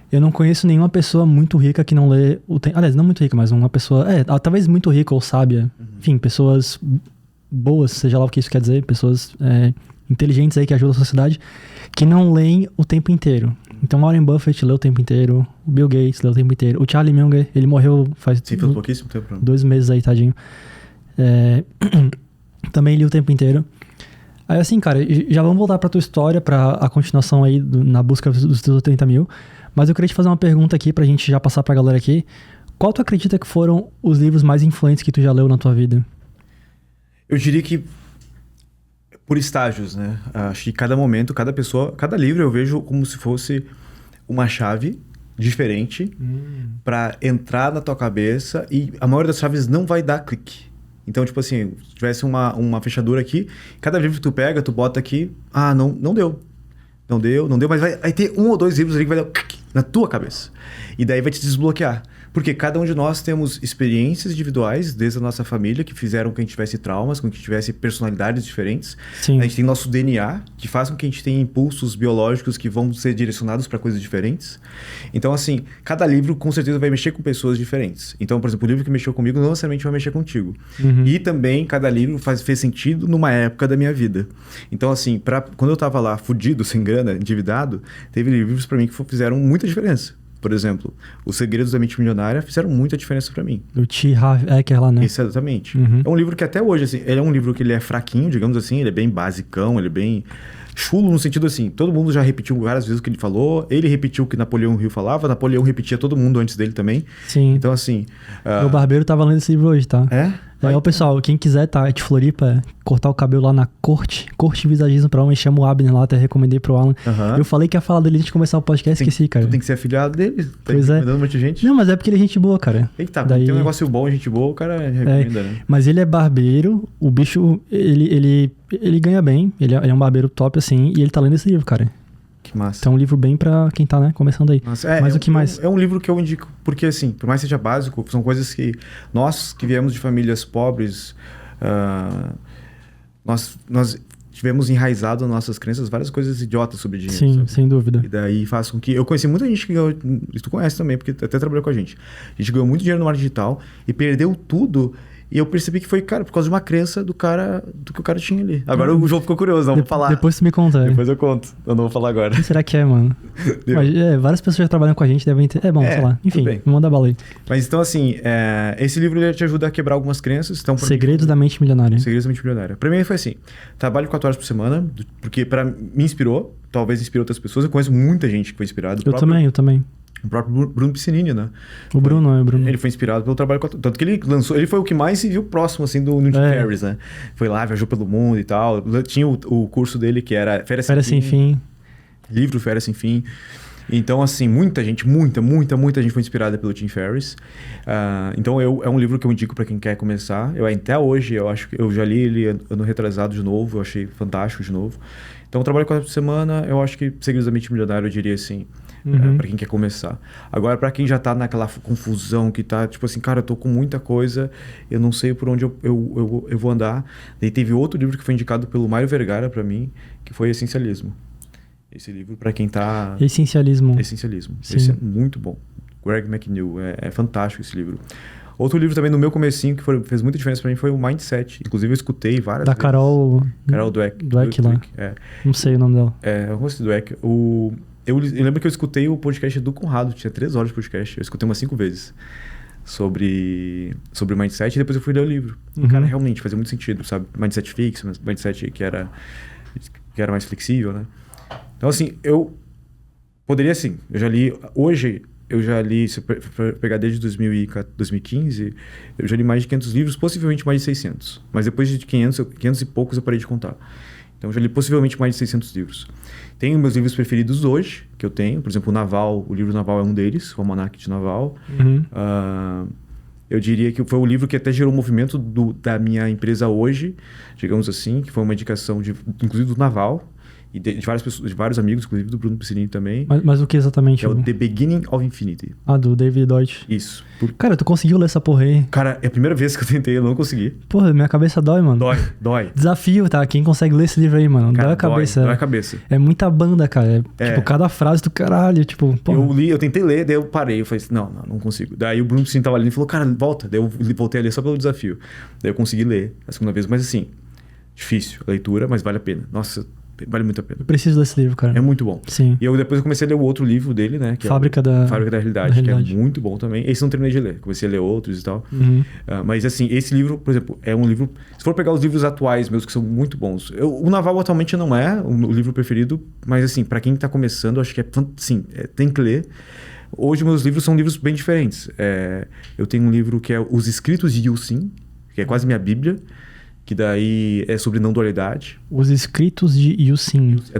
eu não conheço nenhuma pessoa muito rica que não lê... Aliás, não muito rica, mas uma pessoa... talvez muito rica ou sábia. Enfim, pessoas boas, seja lá o que isso quer dizer. Pessoas inteligentes aí que ajudam a sociedade, que não leem o tempo inteiro. Então, Warren Buffett leu o tempo inteiro, o Bill Gates leu o tempo inteiro, o Charlie Munger, ele morreu faz... Sim, faz pouquíssimo tempo. 2 meses aí, tadinho. Também li o tempo inteiro. Aí assim, cara, já vamos voltar pra tua história, pra a continuação aí na busca dos teus 30 mil. Mas eu queria te fazer uma pergunta aqui pra gente já passar pra galera aqui. Qual tu acredita que foram os livros mais influentes que tu já leu na tua vida? Eu diria que por estágios, né? Acho que cada momento, cada pessoa, cada livro eu vejo como se fosse uma chave diferente pra entrar na tua cabeça, e a maioria das chaves não vai dar clique. Então, tipo assim, se tivesse uma fechadura aqui, cada livro que tu pega, tu bota aqui, não deu. Não deu, mas vai ter 1 ou 2 livros ali que vai dar na tua cabeça. E daí vai te desbloquear. Porque cada um de nós temos experiências individuais, desde a nossa família, que fizeram com que a gente tivesse traumas, com que a gente tivesse personalidades diferentes. Sim. A gente tem nosso DNA, que faz com que a gente tenha impulsos biológicos que vão ser direcionados para coisas diferentes. Então, assim, cada livro com certeza vai mexer com pessoas diferentes. Então, por exemplo, o livro que mexeu comigo não necessariamente vai mexer contigo. E também, cada livro fez sentido numa época da minha vida. Então, assim, quando eu tava lá, fudido, sem grana, endividado, teve livros para mim que fizeram muita diferença. Por exemplo, Os Segredos da Mente Milionária fizeram muita diferença pra mim. O T. Harv Eker lá, né? Exatamente. É um livro que até hoje, assim, ele é um livro que ele é fraquinho, digamos assim, ele é bem basicão, ele é bem chulo no sentido assim, todo mundo já repetiu várias vezes o que ele falou, ele repetiu o que Napoleão Hill falava, Napoleão repetia todo mundo antes dele também. Sim. Então, assim... O Barbeiro tava lendo esse livro hoje, tá? O pessoal, quem quiser, tá, de Floripa, cortar o cabelo lá na Corte Visagismo pra homem, chama o Abner lá, até recomendei pro Alan. Eu falei que ia falar dele antes de começar o podcast, esqueci, cara. Tu tem que ser afiliado dele, tá pois recomendando um monte de gente. Não, mas é porque ele é gente boa, cara. Eita, tem um negócio bom, gente boa, o cara recomenda, né? Mas ele é barbeiro, o bicho, ele ganha bem, ele é um barbeiro top, assim, e ele tá lendo esse livro, cara. Que massa. Então é um livro bem pra quem tá, né, começando aí. Mas o que mais? É um livro que eu indico, porque assim, por mais que seja básico, são coisas que nós que viemos de famílias pobres, nós tivemos enraizado nas nossas crenças várias coisas idiotas sobre dinheiro. Sim, sabe? sem dúvida. E daí faz com que... Eu conheci muita gente que ganhou... E tu conhece também, porque até trabalhou com a gente. A gente ganhou muito dinheiro no marketing digital e perdeu tudo. E eu percebi que foi, cara, por causa de uma crença do que o cara tinha ali. Agora o João ficou curioso, não vou falar. Depois tu me conta. Depois eu conto. Eu não vou falar agora. Quem será que é, mano? Mas, várias pessoas já trabalham com a gente, devem ter... bom, sei lá. Enfim, me manda bala aí. Mas então, assim, esse livro ele te ajuda a quebrar algumas crenças. Então, Segredos da Mente Milionária. Segredos da Mente Milionária. Pra mim foi assim, trabalho 4 horas por semana, porque me inspirou, talvez inspirou outras pessoas. Eu conheço muita gente que foi inspirada. Eu também. O próprio Bruno Piscinini, né? O Bruno. Ele foi inspirado pelo trabalho... Tanto que ele foi o que mais se viu próximo, assim, do Jim Ferriss, né? Foi lá, viajou pelo mundo e tal. Tinha o curso dele que era Férias Sem Fim. Livro Férias Sem Fim. Então, assim, muita gente foi inspirada pelo Tim Ferriss. Então, é um livro que eu indico para quem quer começar. Eu até hoje, eu acho que eu já li ele ano retrasado de novo, eu achei fantástico de novo. Então, eu trabalho 4 por semana, eu acho que Segredos da Mente Milionária, eu diria assim, para quem quer começar. Agora, para quem já tá naquela confusão, que tá tipo assim, cara, eu tô com muita coisa, eu não sei por onde eu vou andar. Daí teve outro livro que foi indicado pelo Mário Vergara para mim, que foi Essencialismo. Esse livro, para quem tá... Essencialismo. Sim. Esse é muito bom. Greg McNeil, é fantástico esse livro. Outro livro também no meu comecinho, que fez muita diferença para mim, foi o Mindset. Inclusive, eu escutei várias vezes. Da Carol Dweck lá. Não sei o nome dela. É, o rosto do Dweck. Eu lembro que eu escutei o podcast do Conrado, tinha 3 horas de podcast. Eu escutei umas 5 vezes sobre o Mindset, e depois eu fui ler o livro. Cara, realmente fazia muito sentido, sabe? Mindset fixo, Mindset que era mais flexível, né? Então, assim, eu poderia, assim, hoje eu já li, se eu pegar desde 2015, eu já li mais de 500 livros, possivelmente mais de 600. Mas depois de 500 e poucos eu parei de contar. Então, eu já li possivelmente mais de 600 livros. Tenho meus livros preferidos hoje, que eu tenho. Por exemplo, o livro Naval é um deles, o Almanac de Naval. Eu diria que foi o livro que até gerou o movimento da minha empresa hoje, digamos assim, que foi uma indicação, inclusive, do Naval. E de várias pessoas, de vários amigos, inclusive do Bruno Piscinini também. Mas o que exatamente? É o The Beginning of Infinity. Do David Deutsch. Isso. Cara, tu conseguiu ler essa porra aí? Cara, é a primeira vez que eu tentei, eu não consegui. Porra, minha cabeça dói, mano. Dói. Desafio, tá? Quem consegue ler esse livro aí, mano? Cara, dói a cabeça. Dói a cabeça. É muita banda, cara. Tipo, cada frase do caralho, tipo... Porra. Eu tentei ler, daí eu parei. Eu falei assim, não consigo. Daí o Bruno Piscinini tava ali e falou, cara, volta. Daí eu voltei a ler só pelo desafio. Daí eu consegui ler a segunda vez. Mas assim, difícil a leitura, mas vale a pena. Nossa... Vale muito a pena. Eu preciso desse livro, cara. É muito bom. Sim. E depois eu comecei a ler o outro livro dele, né? Que Fábrica da Realidade, que é muito bom também. Esse não terminei de ler. Comecei a ler outros e tal. Mas assim, esse livro, por exemplo, é um livro... Se for pegar os livros atuais meus, que são muito bons. O Naval atualmente não é o livro preferido, mas assim, pra quem tá começando, eu acho que tem que ler. Hoje meus livros são livros bem diferentes. Eu tenho um livro que é Os Escritos de Yusin, que é quase minha bíblia, que daí é sobre não dualidade. Os Escritos de Yusin. É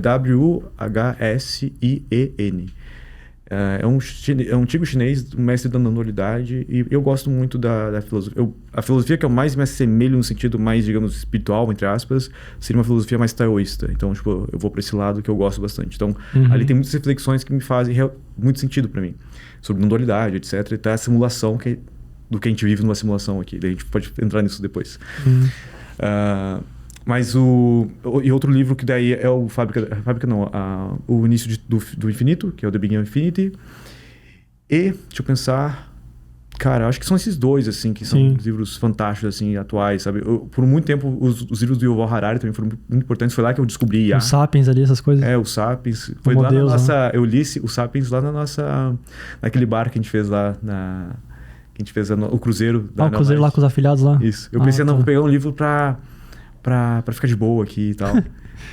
Wuhsien. É um antigo chinês, um mestre da não dualidade, e eu gosto muito da filosofia. A filosofia que eu mais me assemelho no sentido mais, digamos, espiritual, entre aspas, seria uma filosofia mais taoísta. Então, tipo, eu vou para esse lado que eu gosto bastante. Então, ali tem muitas reflexões que me fazem muito sentido para mim, sobre não dualidade, etc. E tá a simulação do que a gente vive numa simulação aqui. Daí a gente pode entrar nisso depois. Mas e outro livro que daí é o o Início do Infinito, que é o The Beginning of Infinity. E, deixa eu pensar, cara, acho que são esses dois, assim, que são livros fantásticos, assim, atuais, sabe? Por muito tempo, os livros do Yuval Harari também foram muito importantes. Foi lá que eu descobri IA. Os Sapiens ali, essas coisas. O Sapiens. Foi lá na nossa... Eu li o Sapiens lá naquele bar que a gente fez lá que a gente fez o Cruzeiro. O Cruzeiro lá com os afiliados lá? Isso. Eu pensei, vou pegar um livro pra ficar de boa aqui e tal.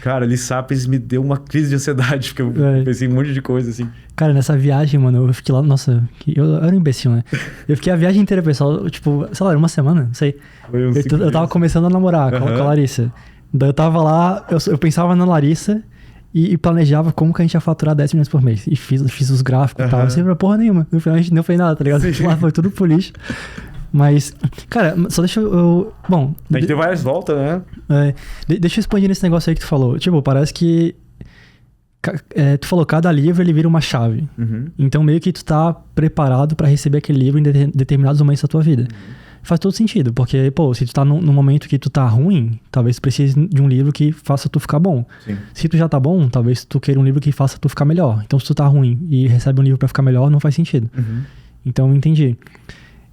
Cara, ali Sapiens me deu uma crise de ansiedade, porque eu pensei em um monte de coisa, assim. Cara, nessa viagem, mano, eu fiquei lá... Nossa, eu era um imbecil, né? Eu fiquei a viagem inteira, pessoal, tipo, sei lá, uma semana, não sei. Eu tava começando a namorar com a Larissa. Daí eu tava lá, eu pensava na Larissa... E planejava como que a gente ia faturar 10 milhões por mês. E fiz os gráficos e tal. Não sei pra porra nenhuma. No final a gente não fez nada, tá ligado? Lá foi tudo pro lixo. Mas, cara, só deixa eu... Bom... A gente deu várias voltas, né? Deixa eu expandir nesse negócio aí que tu falou. Tipo, parece que... tu falou, cada livro ele vira uma chave. Então meio que tu tá preparado pra receber aquele livro em determinados momentos da tua vida. Faz todo sentido, porque, pô, se tu tá num momento que tu tá ruim, talvez tu precise de um livro que faça tu ficar bom. Sim. Se tu já tá bom, talvez tu queira um livro que faça tu ficar melhor. Então, se tu tá ruim e recebe um livro pra ficar melhor, não faz sentido. Então, eu entendi.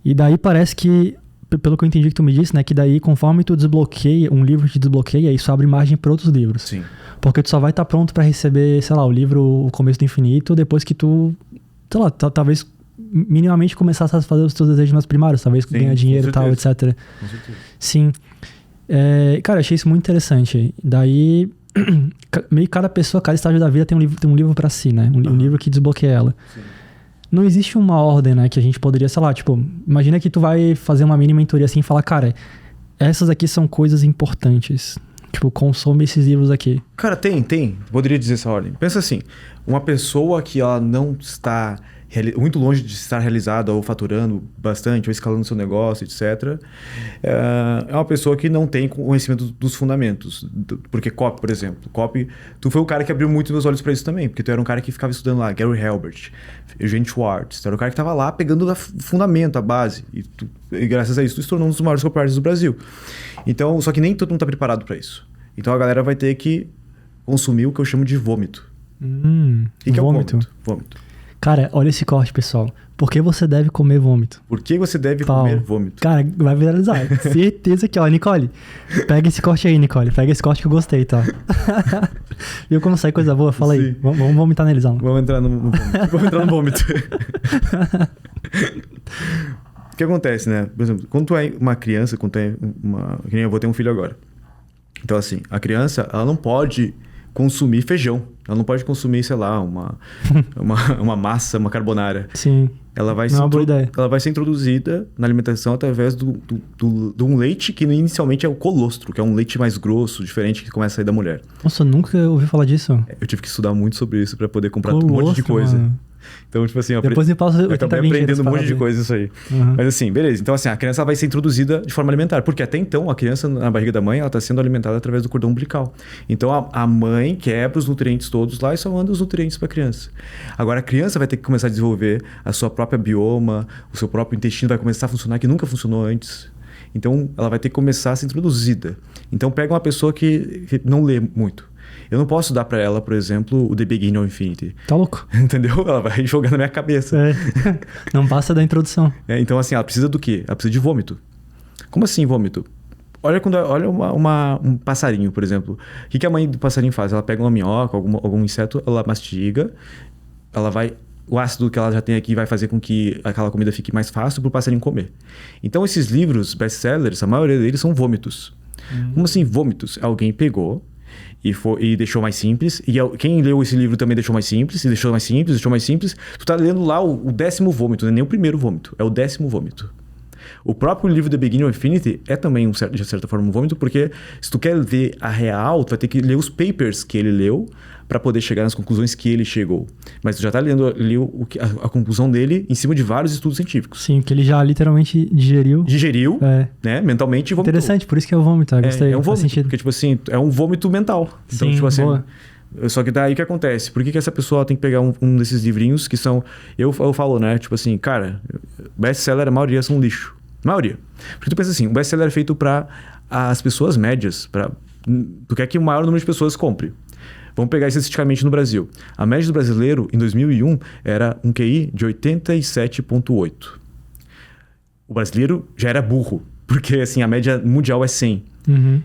E daí parece que, pelo que eu entendi que tu me disse, né, que daí conforme tu desbloqueia, um livro te desbloqueia, isso abre margem pra outros livros. Sim. Porque tu só vai estar pronto pra receber, sei lá, o livro O Começo do Infinito, depois que tu, sei lá, talvez... minimamente começar a satisfazer os teus desejos mais primários, talvez ganhar dinheiro e tal, etc. Com certeza. Sim. Cara, achei isso muito interessante. Daí, meio que cada pessoa, cada estágio da vida tem um livro pra si, né? Um livro que desbloqueia ela. Sim. Não existe uma ordem, né? Que a gente poderia, sei lá, tipo, imagina que tu vai fazer uma mini mentoria assim e falar, cara, essas aqui são coisas importantes. Tipo, consome esses livros aqui. Cara, tem. Poderia dizer essa ordem. Pensa assim, uma pessoa que ela não está muito longe de estar realizada ou faturando bastante ou escalando seu negócio, etc. É uma pessoa que não tem conhecimento dos fundamentos. Porque copy, por exemplo. Copy, tu foi o cara que abriu muito meus olhos para isso também. Porque tu era um cara que ficava estudando lá, Gary Halbert, Eugene Schwartz. Tu era o cara que estava lá pegando o fundamento, a base. E graças a isso tu se tornou um dos maiores copywriters do Brasil. Então, só que nem todo mundo está preparado para isso. Então a galera vai ter que consumir o que eu chamo de vômito. E que é o vômito? Vômito. Cara, olha esse corte, pessoal. Por que você deve comer vômito? Por que você deve comer vômito? Cara, vai viralizar. Certeza que, ó, Nicole, pega esse corte aí, Nicole. Pega esse corte que eu gostei, tá? Viu como sai coisa boa? Fala aí. Vamos vomitar neles, Alan. Vamos entrar no vômito. Vamos entrar no vômito. O que acontece, né? Por exemplo, quando tu é uma criança, quando tu é que nem eu vou ter um filho agora. Então, assim, a criança, ela não pode consumir feijão. Ela não pode consumir, sei lá, uma massa, uma carbonara. Sim. Ela vai, ela vai ser introduzida na alimentação através de um leite que inicialmente é o colostro, que é um leite mais grosso, diferente, que começa a sair da mulher. Nossa, eu nunca ouvi falar disso. Eu tive que estudar muito sobre isso para poder comprar um monte de coisa. Mano. Então, tipo assim... Depois me passa eu acabei aprendendo um monte de coisa isso aí. Uhum. Mas assim, beleza. Então, assim, a criança vai ser introduzida de forma alimentar. Porque até então, a criança na barriga da mãe, ela está sendo alimentada através do cordão umbilical. Então, a mãe quebra os nutrientes todos lá e só manda os nutrientes para a criança. Agora, a criança vai ter que começar a desenvolver a sua própria bioma, o seu próprio intestino vai começar a funcionar, que nunca funcionou antes. Então, ela vai ter que começar a ser introduzida. Então, pega uma pessoa que não lê muito. Eu não posso dar pra ela, por exemplo, o The Beginning of Infinity. Tá louco. Entendeu? Ela vai jogar na minha cabeça. É. Não passa da introdução. Então, assim, ela precisa do quê? Ela precisa de vômito. Como assim vômito? Olha um passarinho, por exemplo. O que a mãe do passarinho faz? Ela pega uma minhoca, algum inseto, ela mastiga, ela vai... O ácido que ela já tem aqui vai fazer com que aquela comida fique mais fácil para o passarinho comer. Então, esses livros best-sellers, a maioria deles são vômitos. Como assim vômitos? Alguém pegou... E deixou mais simples. E quem leu esse livro também deixou mais simples. E deixou mais simples, deixou mais simples. Tu tá lendo lá o 10º vômito. Não é nem o primeiro vômito. É o 10º vômito. O próprio livro The Beginning of Infinity é também, de certa forma, um vômito. Porque se tu quer ver a real, tu vai ter que ler os papers que ele leu para poder chegar nas conclusões que ele chegou. Mas tu já tá lendo ali a conclusão dele em cima de vários estudos científicos. Sim, que ele já literalmente digeriu. Né? Mentalmente e vomitou. Interessante, por isso que é o vômito. Gostei. É um vômito, porque tipo assim, é um vômito mental. Então, sim, tipo assim... boa. Só que daí o que acontece? Por que essa pessoa tem que pegar um desses livrinhos que são... Eu falo, né? Tipo assim, cara, best-seller, a maioria são lixo. A maioria. Porque tu pensa assim, o best-seller é feito para as pessoas médias. Tu quer que o maior número de pessoas compre. Vamos pegar estatisticamente no Brasil. A média do brasileiro, em 2001, era um QI de 87,8. O brasileiro já era burro, porque assim, a média mundial é 100. Uhum.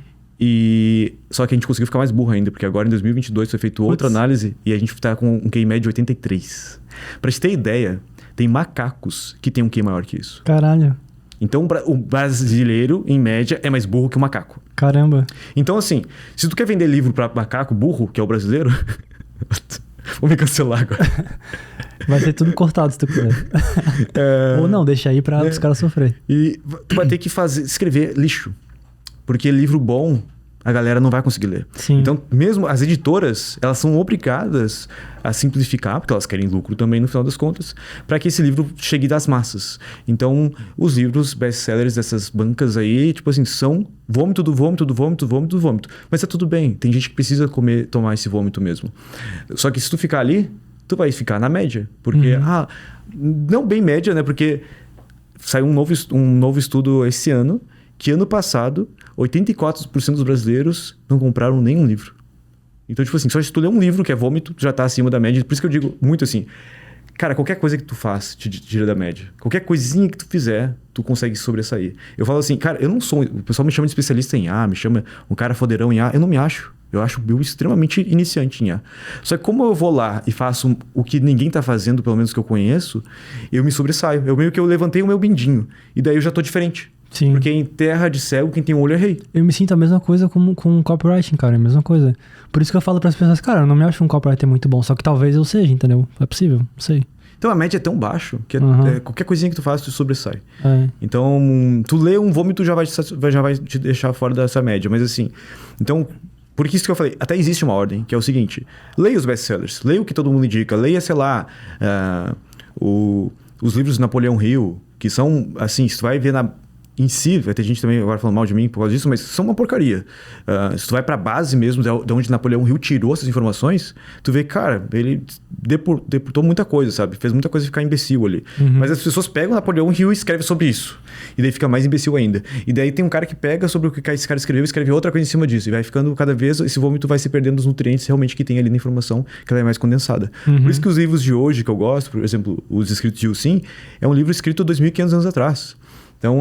Só que a gente conseguiu ficar mais burro ainda, porque agora em 2022 foi feita outra análise e a gente está com um QI médio de 83. Pra gente ter ideia, tem macacos que tem um QI maior que isso. Caralho. Então o brasileiro, em média, é mais burro que o macaco. Caramba. Então assim, se tu quer vender livro pra macaco burro, que é o brasileiro... Vou me cancelar agora. Vai ser tudo cortado se tu quiser. Ou não, deixa aí pra os caras sofrer. E tu vai ter que escrever lixo. Porque livro bom, a galera não vai conseguir ler. Sim. Então, mesmo as editoras, elas são obrigadas a simplificar, porque elas querem lucro também no final das contas, para que esse livro chegue das massas. Então, os livros best-sellers dessas bancas aí, tipo assim, são vômito do vômito do vômito do vômito do vômito. Mas tá tudo bem, tem gente que precisa tomar esse vômito mesmo. Só que se tu ficar ali, tu vai ficar na média. Porque, não bem média, né? Porque saiu um novo estudo esse ano, que ano passado, 84% dos brasileiros não compraram nenhum livro. Então, tipo assim, só se tu ler um livro que é vômito, tu já tá acima da média. Por isso que eu digo muito assim, cara, qualquer coisa que tu faz te tira da média. Qualquer coisinha que tu fizer, tu consegue sobressair. Eu falo assim, cara, eu não sou... O pessoal me chama de especialista em A, me chama um cara fodeirão em A. Eu não me acho. Eu acho eu extremamente iniciante em A. Só que como eu vou lá e faço o que ninguém tá fazendo, pelo menos que eu conheço, eu me sobressaio. Eu meio que eu levantei o meu bindinho. E daí eu já tô diferente. Sim. Porque em terra de cego, quem tem um olho é rei. Eu me sinto a mesma coisa com copywriting, cara. A mesma coisa. Por isso que eu falo pras pessoas, cara, eu não me acho um copywriter muito bom. Só que talvez eu seja, entendeu? É possível, não sei. Então a média é tão baixo que qualquer coisinha que tu faz, tu sobressai. Então, tu lê um vômito já vai te deixar fora dessa média. Mas assim, então, por isso que eu falei, até existe uma ordem, que é o seguinte: leia os best-sellers, leia o que todo mundo indica, leia, sei lá, os livros de Napoleão Hill, que são, assim, se tu vai ver em si, vai ter gente também agora falando mal de mim por causa disso, mas são uma porcaria. Se tu vai pra base mesmo, de onde Napoleão Hill tirou essas informações, tu vê, cara, ele deportou muita coisa, sabe? Fez muita coisa ficar imbecil ali. Mas as pessoas pegam Napoleão Hill e escrevem sobre isso. E daí fica mais imbecil ainda. E daí tem um cara que pega sobre o que esse cara escreveu e escreve outra coisa em cima disso. E vai ficando cada vez, esse vômito vai se perdendo dos nutrientes realmente que tem ali na informação, que ela é mais condensada. Por isso que os livros de hoje que eu gosto, por exemplo, Os Escritos de Sim, é um livro escrito 2.500 anos atrás. Então,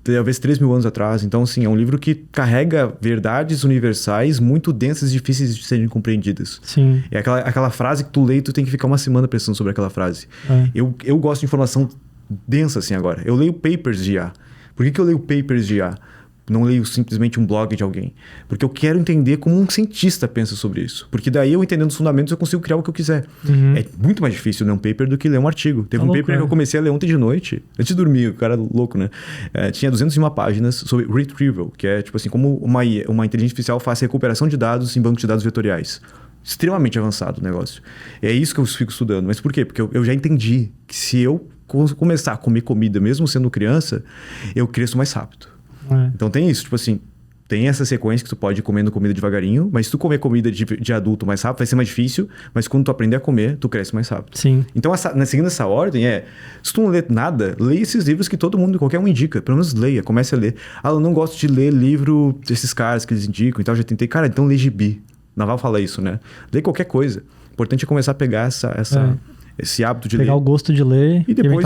talvez 3.000 anos atrás. Então, assim, é um livro que carrega verdades universais muito densas e difíceis de serem compreendidas. Sim. É aquela frase que tu lê e tu tem que ficar uma semana pensando sobre aquela frase. Eu gosto de informação densa, assim, agora. Eu leio papers de IA. Por que eu leio papers de IA? Não leio simplesmente um blog de alguém. Porque eu quero entender como um cientista pensa sobre isso. Porque daí, eu entendendo os fundamentos, eu consigo criar o que eu quiser. É muito mais difícil ler um paper do que ler um artigo. Teve um paper que eu comecei a ler ontem de noite, antes de dormir, o cara louco, né? Tinha 201 páginas sobre retrieval, que é tipo assim, como uma inteligência artificial faz recuperação de dados em bancos de dados vetoriais. Extremamente avançado o negócio. É isso que eu fico estudando. Mas por quê? Porque eu já entendi que se eu começar a comer comida, mesmo sendo criança, eu cresço mais rápido. Então tem isso, tipo assim, tem essa sequência que tu pode ir comendo comida devagarinho, mas se tu comer comida de adulto mais rápido, vai ser mais difícil, mas quando tu aprender a comer, tu cresce mais rápido. Sim. Então, seguindo essa ordem, se tu não lê nada, leia esses livros que todo mundo, qualquer um indica, pelo menos leia, comece a ler. Eu não gosto de ler livro desses caras que eles indicam e tal, já tentei, cara, então lê gibi. Naval fala isso, né? Lê qualquer coisa. O importante é começar a pegar esse hábito de pegar ler. o gosto de ler e depois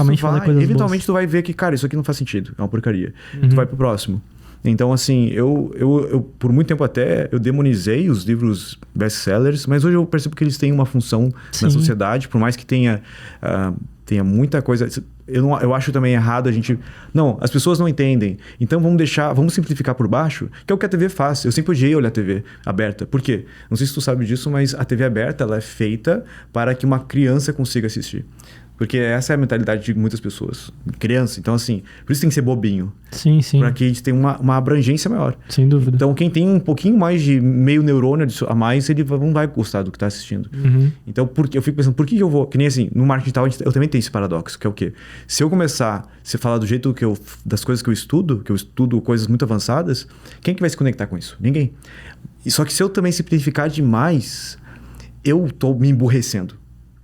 eventualmente tu vai ver que, cara, isso aqui não faz sentido, é uma porcaria. Tu vai pro próximo. Então, assim, eu por muito tempo até eu demonizei os livros best-sellers, mas hoje eu percebo que eles têm uma função na sociedade, por mais que tenha muita coisa. Eu acho também errado a gente... Não, as pessoas não entendem. Então vamos simplificar por baixo, que é o que a TV faz. Eu sempre odiei olhar a TV aberta. Por quê? Não sei se tu sabe disso, mas a TV aberta ela é feita para que uma criança consiga assistir. Porque essa é a mentalidade de muitas pessoas. Criança. Então, assim, por isso tem que ser bobinho. Sim. Para que a gente tenha uma abrangência maior. Sem dúvida. Então, quem tem um pouquinho mais de meio neurônio a mais, ele não vai gostar do que está assistindo. Então, eu fico pensando, por que eu vou... Que nem assim, no marketing digital, eu também tenho esse paradoxo, que é o quê? Se eu começar a falar do jeito das coisas que eu estudo coisas muito avançadas, quem que vai se conectar com isso? Ninguém. Só que se eu também simplificar demais, eu estou me emburrecendo.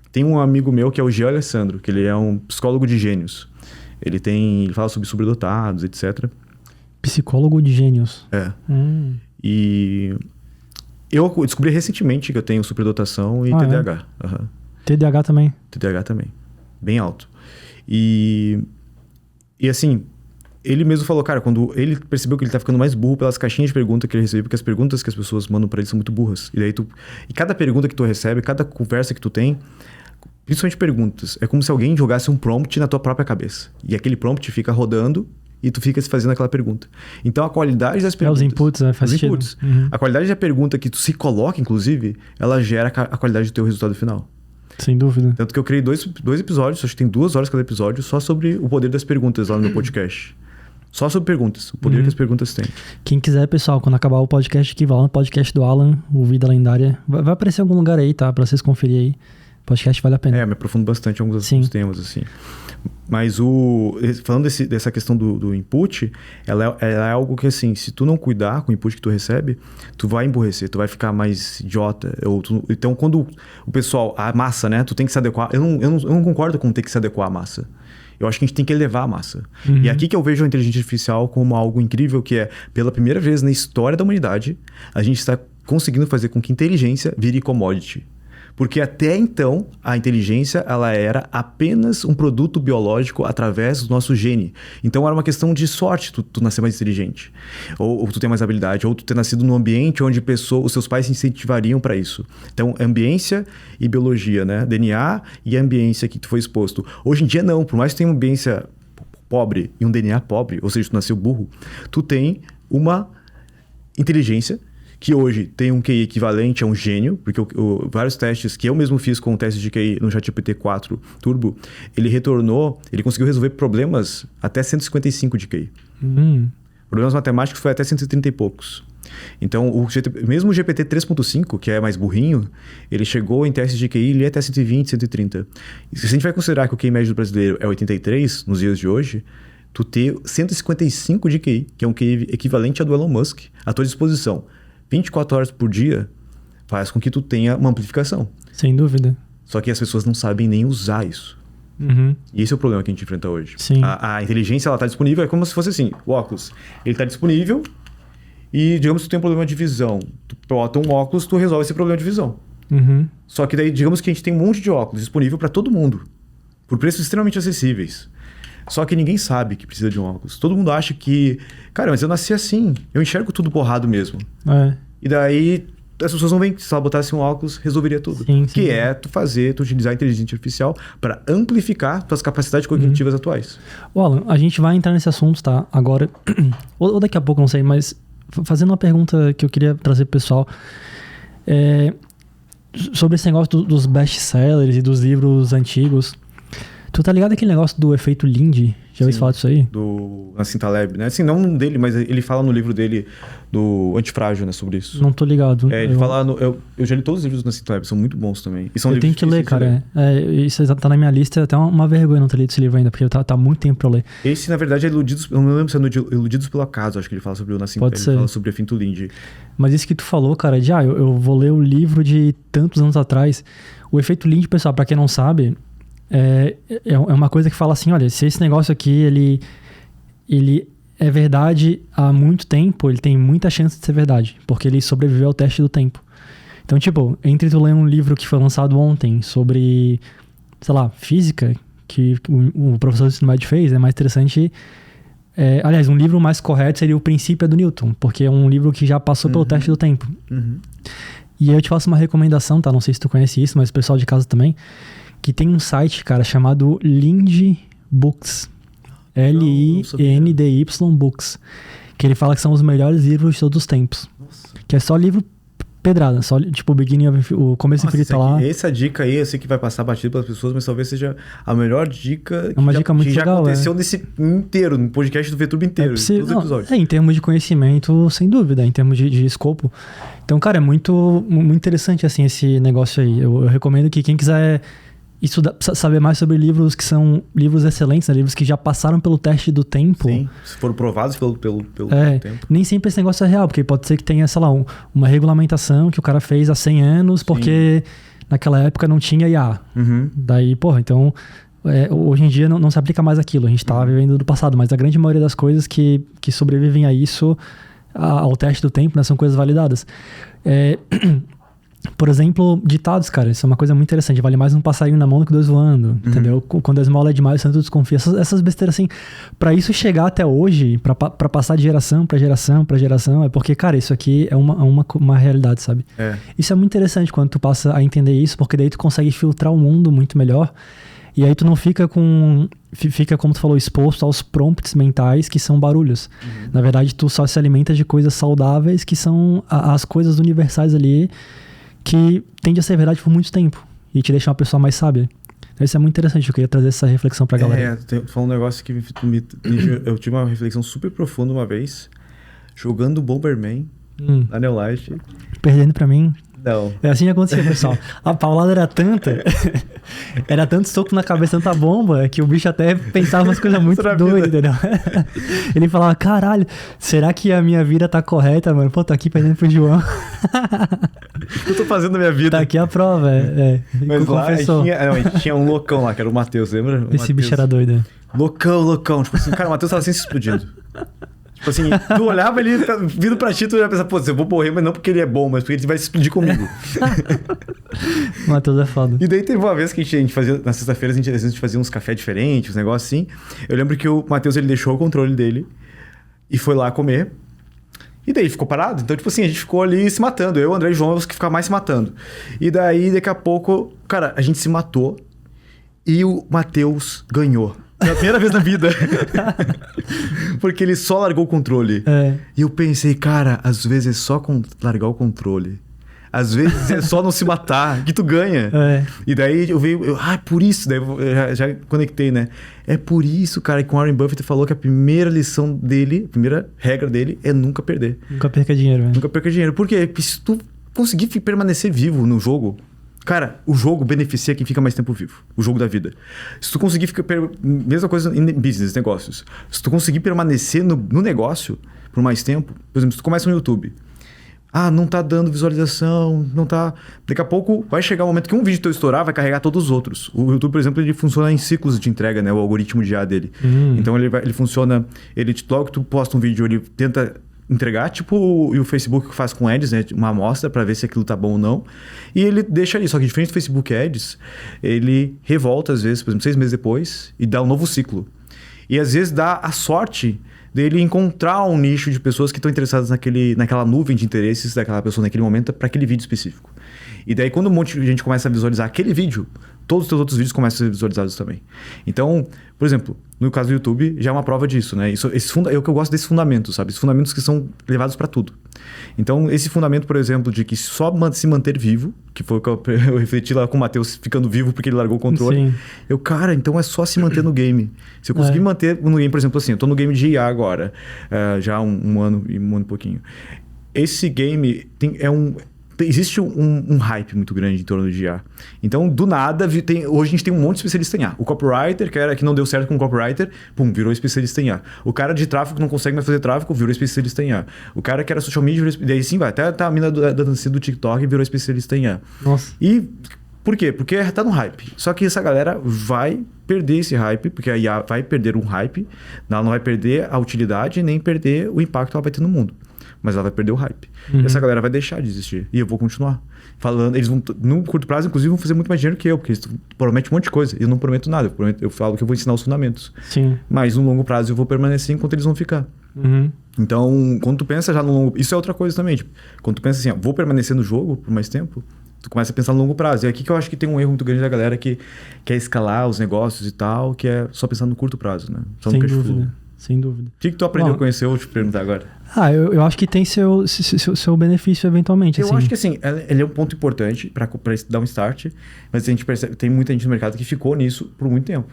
Tem um amigo meu que é o G. Alessandro, que ele é um psicólogo de gênios. Ele fala sobre sobredotados, etc. Psicólogo de gênios. E eu descobri recentemente que eu tenho superdotação e TDAH. TDAH também? TDAH também. Bem alto. E assim, ele mesmo falou, cara, quando ele percebeu que ele tá ficando mais burro pelas caixinhas de pergunta que ele recebe, porque as perguntas que as pessoas mandam pra ele são muito burras. E cada pergunta que tu recebe, cada conversa que tu tem, principalmente perguntas, é como se alguém jogasse um prompt na tua própria cabeça. E aquele prompt fica rodando e tu fica se fazendo aquela pergunta. Então a qualidade das perguntas... os inputs, né? Faz sentido. A qualidade da pergunta que tu se coloca, inclusive, ela gera a qualidade do teu resultado final. Sem dúvida. Tanto que eu criei dois episódios, acho que tem 2 horas cada episódio, só sobre o poder das perguntas lá no meu podcast. Só sobre perguntas, o poder que as perguntas têm. Quem quiser, pessoal, quando acabar o podcast aqui, vai lá no podcast do Alan, o Vida Lendária. Vai aparecer em algum lugar aí, tá? Pra vocês conferirem aí. O podcast vale a pena. Me aprofundo bastante em alguns temas, assim. Mas falando dessa questão do input, ela é algo que, assim, se tu não cuidar com o input que tu recebe, tu vai emburrecer, tu vai ficar mais idiota. Então, quando o pessoal, a massa, né? Tu tem que se adequar. Eu não concordo com ter que se adequar à massa. Eu acho que a gente tem que elevar a massa. E aqui que eu vejo a inteligência artificial como algo incrível, que é, pela primeira vez na história da humanidade, a gente está conseguindo fazer com que inteligência vire commodity. Porque até então, a inteligência ela era apenas um produto biológico através do nosso gene. Então, era uma questão de sorte tu nascer mais inteligente. Ou tu ter mais habilidade. Ou tu ter nascido num ambiente onde os seus pais se incentivariam para isso. Então, ambiência e biologia, né? DNA e ambiência que tu foi exposto. Hoje em dia, não. Por mais que tu tenha uma ambiência pobre e um DNA pobre, ou seja, tu nasceu burro, tu tem uma inteligência que hoje tem um QI equivalente a um gênio, porque vários testes que eu mesmo fiz com o teste de QI no ChatGPT 4 Turbo, ele conseguiu resolver problemas até 155 de QI. Problemas matemáticos foi até 130 e poucos. Então, mesmo o GPT 3.5, que é mais burrinho, ele chegou em testes de QI até 120, 130. E se a gente vai considerar que o QI médio do brasileiro é 83 nos dias de hoje, tu ter 155 de QI, que é um QI equivalente ao do Elon Musk, à tua disposição, 24 horas por dia, faz com que tu tenha uma amplificação. Sem dúvida. Só que as pessoas não sabem nem usar isso. E esse é o problema que a gente enfrenta hoje. Sim. A inteligência, ela tá disponível, é como se fosse assim, o óculos, ele tá disponível e, digamos que tu tem um problema de visão. Tu bota um óculos, tu resolve esse problema de visão. Só que daí, digamos que a gente tem um monte de óculos disponível para todo mundo, por preços extremamente acessíveis. Só que ninguém sabe que precisa de um óculos. Todo mundo acha que, cara, mas eu nasci assim, eu enxergo tudo borrado mesmo. E daí as pessoas não veem que se ela botasse um óculos, resolveria tudo. Que é tu utilizar a inteligência artificial para amplificar tuas capacidades cognitivas atuais. Alan, a gente vai entrar nesse assunto, tá? Agora, ou daqui a pouco, não sei, mas fazendo uma pergunta que eu queria trazer pro pessoal. Sobre esse negócio dos best-sellers e dos livros antigos. Tu tá ligado aquele negócio do efeito Lindy? Já ouviu falar disso aí? Do Nassim Taleb, né? Assim, não dele, mas ele fala no livro dele do Antifrágil, né? Sobre isso. Não tô ligado. Ele fala... Eu já li todos os livros do Nassim Taleb, são muito bons também. E são eu tenho que ler, cara. Isso tá na minha lista, é até uma vergonha não ter lido esse livro ainda, porque tá muito tempo pra eu ler. Esse, na verdade, é Iludidos... Eu não lembro se é Iludidos pelo Acaso, acho que ele fala sobre o Nassim Taleb. Ele fala sobre o efeito Lindy. Mas isso que tu falou, cara, eu vou ler o livro de tantos anos atrás. O efeito Lindy, pessoal, pra quem não sabe... É uma coisa que fala assim, olha, se esse negócio aqui, ele é verdade há muito tempo, ele tem muita chance de ser verdade, porque ele sobreviveu ao teste do tempo. Então, tipo, entre tu ler um livro que foi lançado ontem sobre, sei lá, física, que o professor do ensino médio fez, é mais interessante... aliás, um livro mais correto seria O Princípio do Newton, porque é um livro que já passou pelo teste do tempo. E aí eu te faço uma recomendação, tá? Não sei se tu conhece isso, mas o pessoal de casa também... que tem um site, cara, chamado Lindy Books. Lindy Books. Que ele fala que são os melhores livros de todos os tempos. Nossa. Que é só livro pedrada, só tipo o começo infinito tá lá. Essa dica aí, eu sei que vai passar batido pelas pessoas, mas talvez seja a melhor dica que já legal, aconteceu nesse inteiro, no podcast do VTube inteiro, todos os episódios. Em termos de conhecimento, sem dúvida, em termos de escopo. Então, cara, é muito, muito interessante assim esse negócio aí. Eu recomendo que quem quiser saber mais sobre livros que são livros excelentes, né? Livros que já passaram pelo teste do tempo. Sim, se foram provados pelo tempo. Nem sempre esse negócio é real, porque pode ser que tenha, sei lá, uma regulamentação que o cara fez há 100 anos, porque naquela época não tinha IA. Daí, então, hoje em dia não se aplica mais aquilo, a gente tá vivendo do passado, mas a grande maioria das coisas que sobrevivem a isso, ao teste do tempo, né, são coisas validadas. Por exemplo, ditados, cara, isso é uma coisa muito interessante. Vale mais um passarinho na mão do que dois voando, entendeu? Quando a esmola é demais, o santo desconfia. Essas besteiras assim, pra isso chegar até hoje, pra passar de geração pra geração, é porque, cara, isso aqui é uma realidade, sabe? Isso é muito interessante quando tu passa a entender isso, porque daí tu consegue filtrar o mundo muito melhor. E aí tu não fica como tu falou, exposto aos prompts mentais que são barulhos. Na verdade, tu só se alimenta de coisas saudáveis, que são as coisas universais ali, que tende a ser verdade por muito tempo e te deixa uma pessoa mais sábia. Então, isso é muito interessante, eu queria trazer essa reflexão pra galera. Falando um negócio que eu tive uma reflexão super profunda uma vez, jogando Bomberman na Neo Light. Perdendo pra mim. Não. É assim que acontecia, pessoal. A paulada era tanta, era tanto soco na cabeça, tanta bomba, que o bicho até pensava umas coisas muito doidas, entendeu? Ele falava, caralho, será que a minha vida tá correta, mano? Pô, tô aqui perdendo pro João. O que eu tô fazendo na minha vida? Tá aqui a prova, Mas lá a gente tinha um loucão lá, que era o Matheus, lembra? Esse bicho era doido. Loucão. Tipo assim, cara, o Matheus tava sempre se explodindo. Tipo assim, tu olhava ele vindo pra ti, tu ia pensar, pô, eu vou morrer, mas não porque ele é bom, mas porque ele vai se explodir comigo. O Matheus é foda. E daí teve uma vez que a gente fazia, na sexta-feira, às vezes a gente fazia uns cafés diferentes, uns negócios assim. Eu lembro que o Matheus, ele deixou o controle dele e foi lá comer. E daí ficou parado. Então, tipo assim, a gente ficou ali se matando. Eu, André e João, que ficava mais se matando. E daí, daqui a pouco, cara, a gente se matou e o Matheus ganhou. Pela primeira vez na vida. Porque ele só largou o controle. E eu pensei, cara, às vezes é só largar o controle. Às vezes é só não se matar, que tu ganha. E daí eu veio... por isso. Daí eu já conectei, né? É por isso, cara, que o Warren Buffett falou que a primeira lição dele, a primeira regra dele é nunca perder. Nunca perca dinheiro, né? Nunca perca dinheiro. Por quê? Porque se tu conseguir permanecer vivo no jogo... Cara, o jogo beneficia quem fica mais tempo vivo. O jogo da vida. Se tu conseguir ficar... Mesma coisa em business, negócios. Se tu conseguir permanecer no negócio por mais tempo... Por exemplo, se tu começa no YouTube... não tá dando visualização, não tá... Daqui a pouco vai chegar um momento que um vídeo teu estourar, vai carregar todos os outros. O YouTube, por exemplo, ele funciona em ciclos de entrega, né? O algoritmo de IA dele. Então ele funciona... Logo que tu posta um vídeo, ele tenta entregar, tipo o Facebook que faz com Ads, né? Uma amostra para ver se aquilo tá bom ou não. E ele deixa ali. Só que diferente do Facebook Ads, ele revolta às vezes, por exemplo, 6 meses depois, e dá um novo ciclo. E às vezes dá a sorte dele encontrar um nicho de pessoas que estão interessadas naquela nuvem de interesses daquela pessoa naquele momento para aquele vídeo específico. E daí quando um monte de gente começa a visualizar aquele vídeo, todos os teus outros vídeos começam a ser visualizados também. Então, por exemplo, no caso do YouTube, já é uma prova disso, né? É o que eu gosto desses fundamentos, sabe? Esses fundamentos que são levados para tudo. Então, esse fundamento, por exemplo, de que só se manter vivo, que foi o que eu refleti lá com o Matheus ficando vivo porque ele largou o controle. Sim. Cara, então é só se manter no game. Se eu conseguir manter no game, por exemplo, assim, eu tô no game de IA agora, já há um ano e pouquinho. Esse game existe um hype muito grande em torno de IA. Então, do nada, hoje a gente tem um monte de especialista em IA. O copywriter, que não deu certo com o copywriter, virou especialista em IA. O cara de tráfego que não consegue mais fazer tráfego, virou especialista em IA. O cara que era social media, daí sim vai. Até a mina da dancinha do TikTok virou especialista em IA. Nossa. E por quê? Porque tá no hype. Só que essa galera vai perder esse hype, porque a IA vai perder um hype, ela não vai perder a utilidade, nem perder o impacto que ela vai ter no mundo. Mas ela vai perder o hype. E essa galera vai deixar de existir. E eu vou continuar falando. Eles vão, no curto prazo, inclusive, vão fazer muito mais dinheiro que eu, porque eles prometem um monte de coisa. Eu não prometo nada. Eu falo que eu vou ensinar os fundamentos. Sim. Mas no longo prazo eu vou permanecer enquanto eles vão ficar. Então, quando tu pensa já no longo... Isso é outra coisa também. Tipo, quando tu pensa assim, vou permanecer no jogo por mais tempo, tu começa a pensar no longo prazo. E aqui que eu acho que tem um erro muito grande da galera que quer escalar os negócios e tal, que é só pensar no curto prazo, né? Só no cash flow. Sem dúvida. O que tu aprendeu a conhecer? Eu vou te perguntar agora. Eu acho que tem seu benefício eventualmente. Eu acho que assim, ele é um ponto importante para dar um start, mas a gente percebe, tem muita gente no mercado que ficou nisso por muito tempo.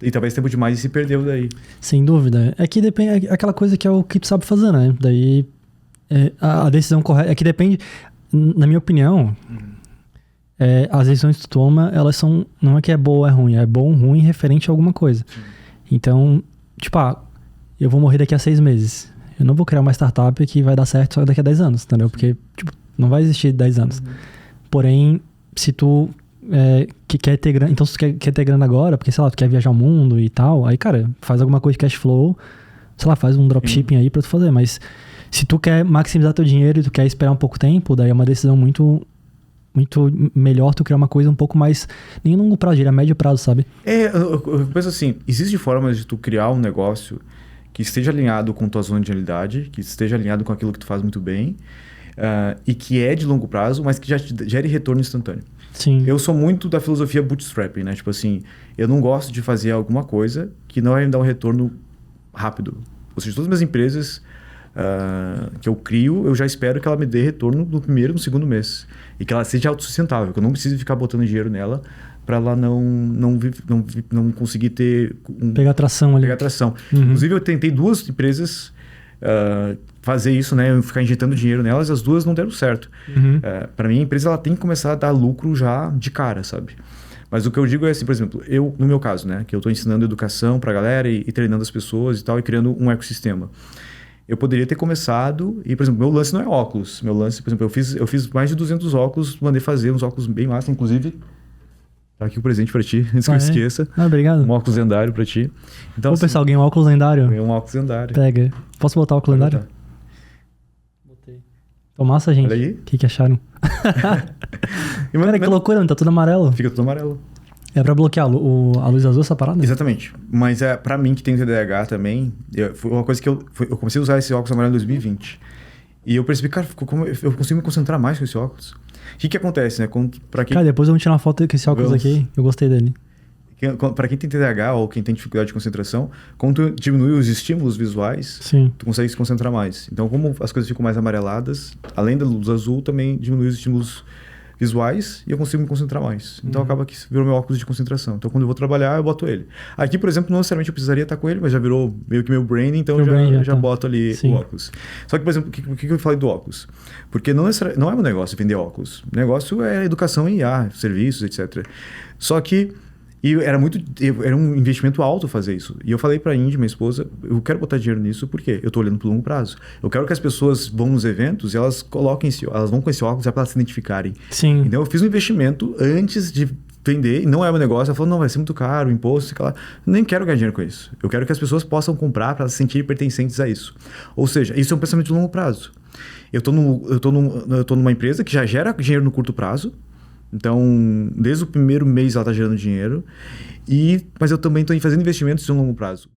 E talvez tempo demais e se perdeu daí. Sem dúvida. É que depende, é aquela coisa que é o que tu sabe fazer, né? Daí a decisão correta. É que depende, na minha opinião, as decisões que tu toma, elas são. Não é que é boa ou é ruim, é bom ou ruim referente a alguma coisa. Então, tipo, eu vou morrer daqui a 6 meses. Eu não vou criar uma startup que vai dar certo só daqui a 10 anos, entendeu? Porque, tipo, não vai existir 10 anos. Porém, se tu que quer ter grana... Então, se tu quer ter grana agora, porque, sei lá, tu quer viajar o mundo e tal, aí, cara, faz alguma coisa de cash flow, sei lá, faz um dropshipping aí pra tu fazer. Mas se tu quer maximizar teu dinheiro e tu quer esperar um pouco tempo, daí é uma decisão muito melhor tu criar uma coisa um pouco mais... Nem a longo prazo, a médio prazo, sabe? Eu penso assim, existem formas de tu criar um negócio que esteja alinhado com tua zona de realidade, que esteja alinhado com aquilo que tu faz muito bem, e que é de longo prazo, mas que já te gere retorno instantâneo. Sim. Eu sou muito da filosofia bootstrapping, né? Tipo assim, eu não gosto de fazer alguma coisa que não vai me dar um retorno rápido. Ou seja, todas as minhas empresas que eu crio, eu já espero que ela me dê retorno no primeiro e no segundo mês. E que ela seja autossustentável, que eu não precise ficar botando dinheiro nela para ela não conseguir ter... Pegar tração ali. Pegar tração. Inclusive, eu tentei 2 empresas fazer isso, né? Ficar injetando dinheiro nelas, e as 2 não deram certo. Para mim, a empresa ela tem que começar a dar lucro já de cara, sabe? Mas o que eu digo é assim, por exemplo, no meu caso, né? Que eu estou ensinando educação para a galera e treinando as pessoas e tal, e criando um ecossistema. Eu poderia ter começado e, por exemplo, meu lance não é óculos. Meu lance, por exemplo, eu fiz mais de 200 óculos, mandei fazer uns óculos bem massa, inclusive... Tá aqui o presente pra ti, antes que eu esqueça. Obrigado. Um óculos lendário pra ti. Então, vou pensar, alguém um óculos lendário? Ganhei um óculos lendário. Pega. Posso botar o óculos lendário? Botei. Tô massa, gente. Olha aí. O que acharam? Cara, que loucura, tá tudo amarelo. Fica tudo amarelo. É pra bloquear a luz azul, essa parada? Exatamente. Mas pra mim, que tem TDAH também, foi uma coisa que eu comecei a usar esse óculos amarelo em 2020. E eu percebi, cara, eu consigo me concentrar mais com esse óculos. O que acontece, né? Cara, depois eu vou tirar uma foto com esse óculos aqui. Eu gostei dele. Para quem tem TDAH ou quem tem dificuldade de concentração, quando tu diminui os estímulos visuais, Sim. tu consegue se concentrar mais. Então, como as coisas ficam mais amareladas, além da luz azul, também diminui os estímulos visuais e eu consigo me concentrar mais. Então, acaba que virou meu óculos de concentração. Então, quando eu vou trabalhar, eu boto ele. Aqui, por exemplo, não necessariamente eu precisaria estar com ele, mas já virou meio que meu brain, então eu já boto ali Sim. o óculos. Só que, por exemplo, o que eu falei do óculos? Porque não é um negócio vender óculos. O negócio é educação em IA, serviços, etc. Só que era um investimento alto fazer isso. E eu falei pra Indy, minha esposa, eu quero botar dinheiro nisso porque eu tô olhando pro longo prazo. Eu quero que as pessoas vão nos eventos e elas vão com esse óculos para elas se identificarem. Sim. Então eu fiz um investimento antes de vender, e não é meu negócio. Ela falou, não, vai ser muito caro, imposto, sei lá. Nem quero ganhar dinheiro com isso. Eu quero que as pessoas possam comprar para se sentirem pertencentes a isso. Ou seja, isso é um pensamento de longo prazo. Eu tô numa empresa que já gera dinheiro no curto prazo. Então, desde o primeiro mês ela está gerando dinheiro. Mas eu também estou fazendo investimentos de um longo prazo.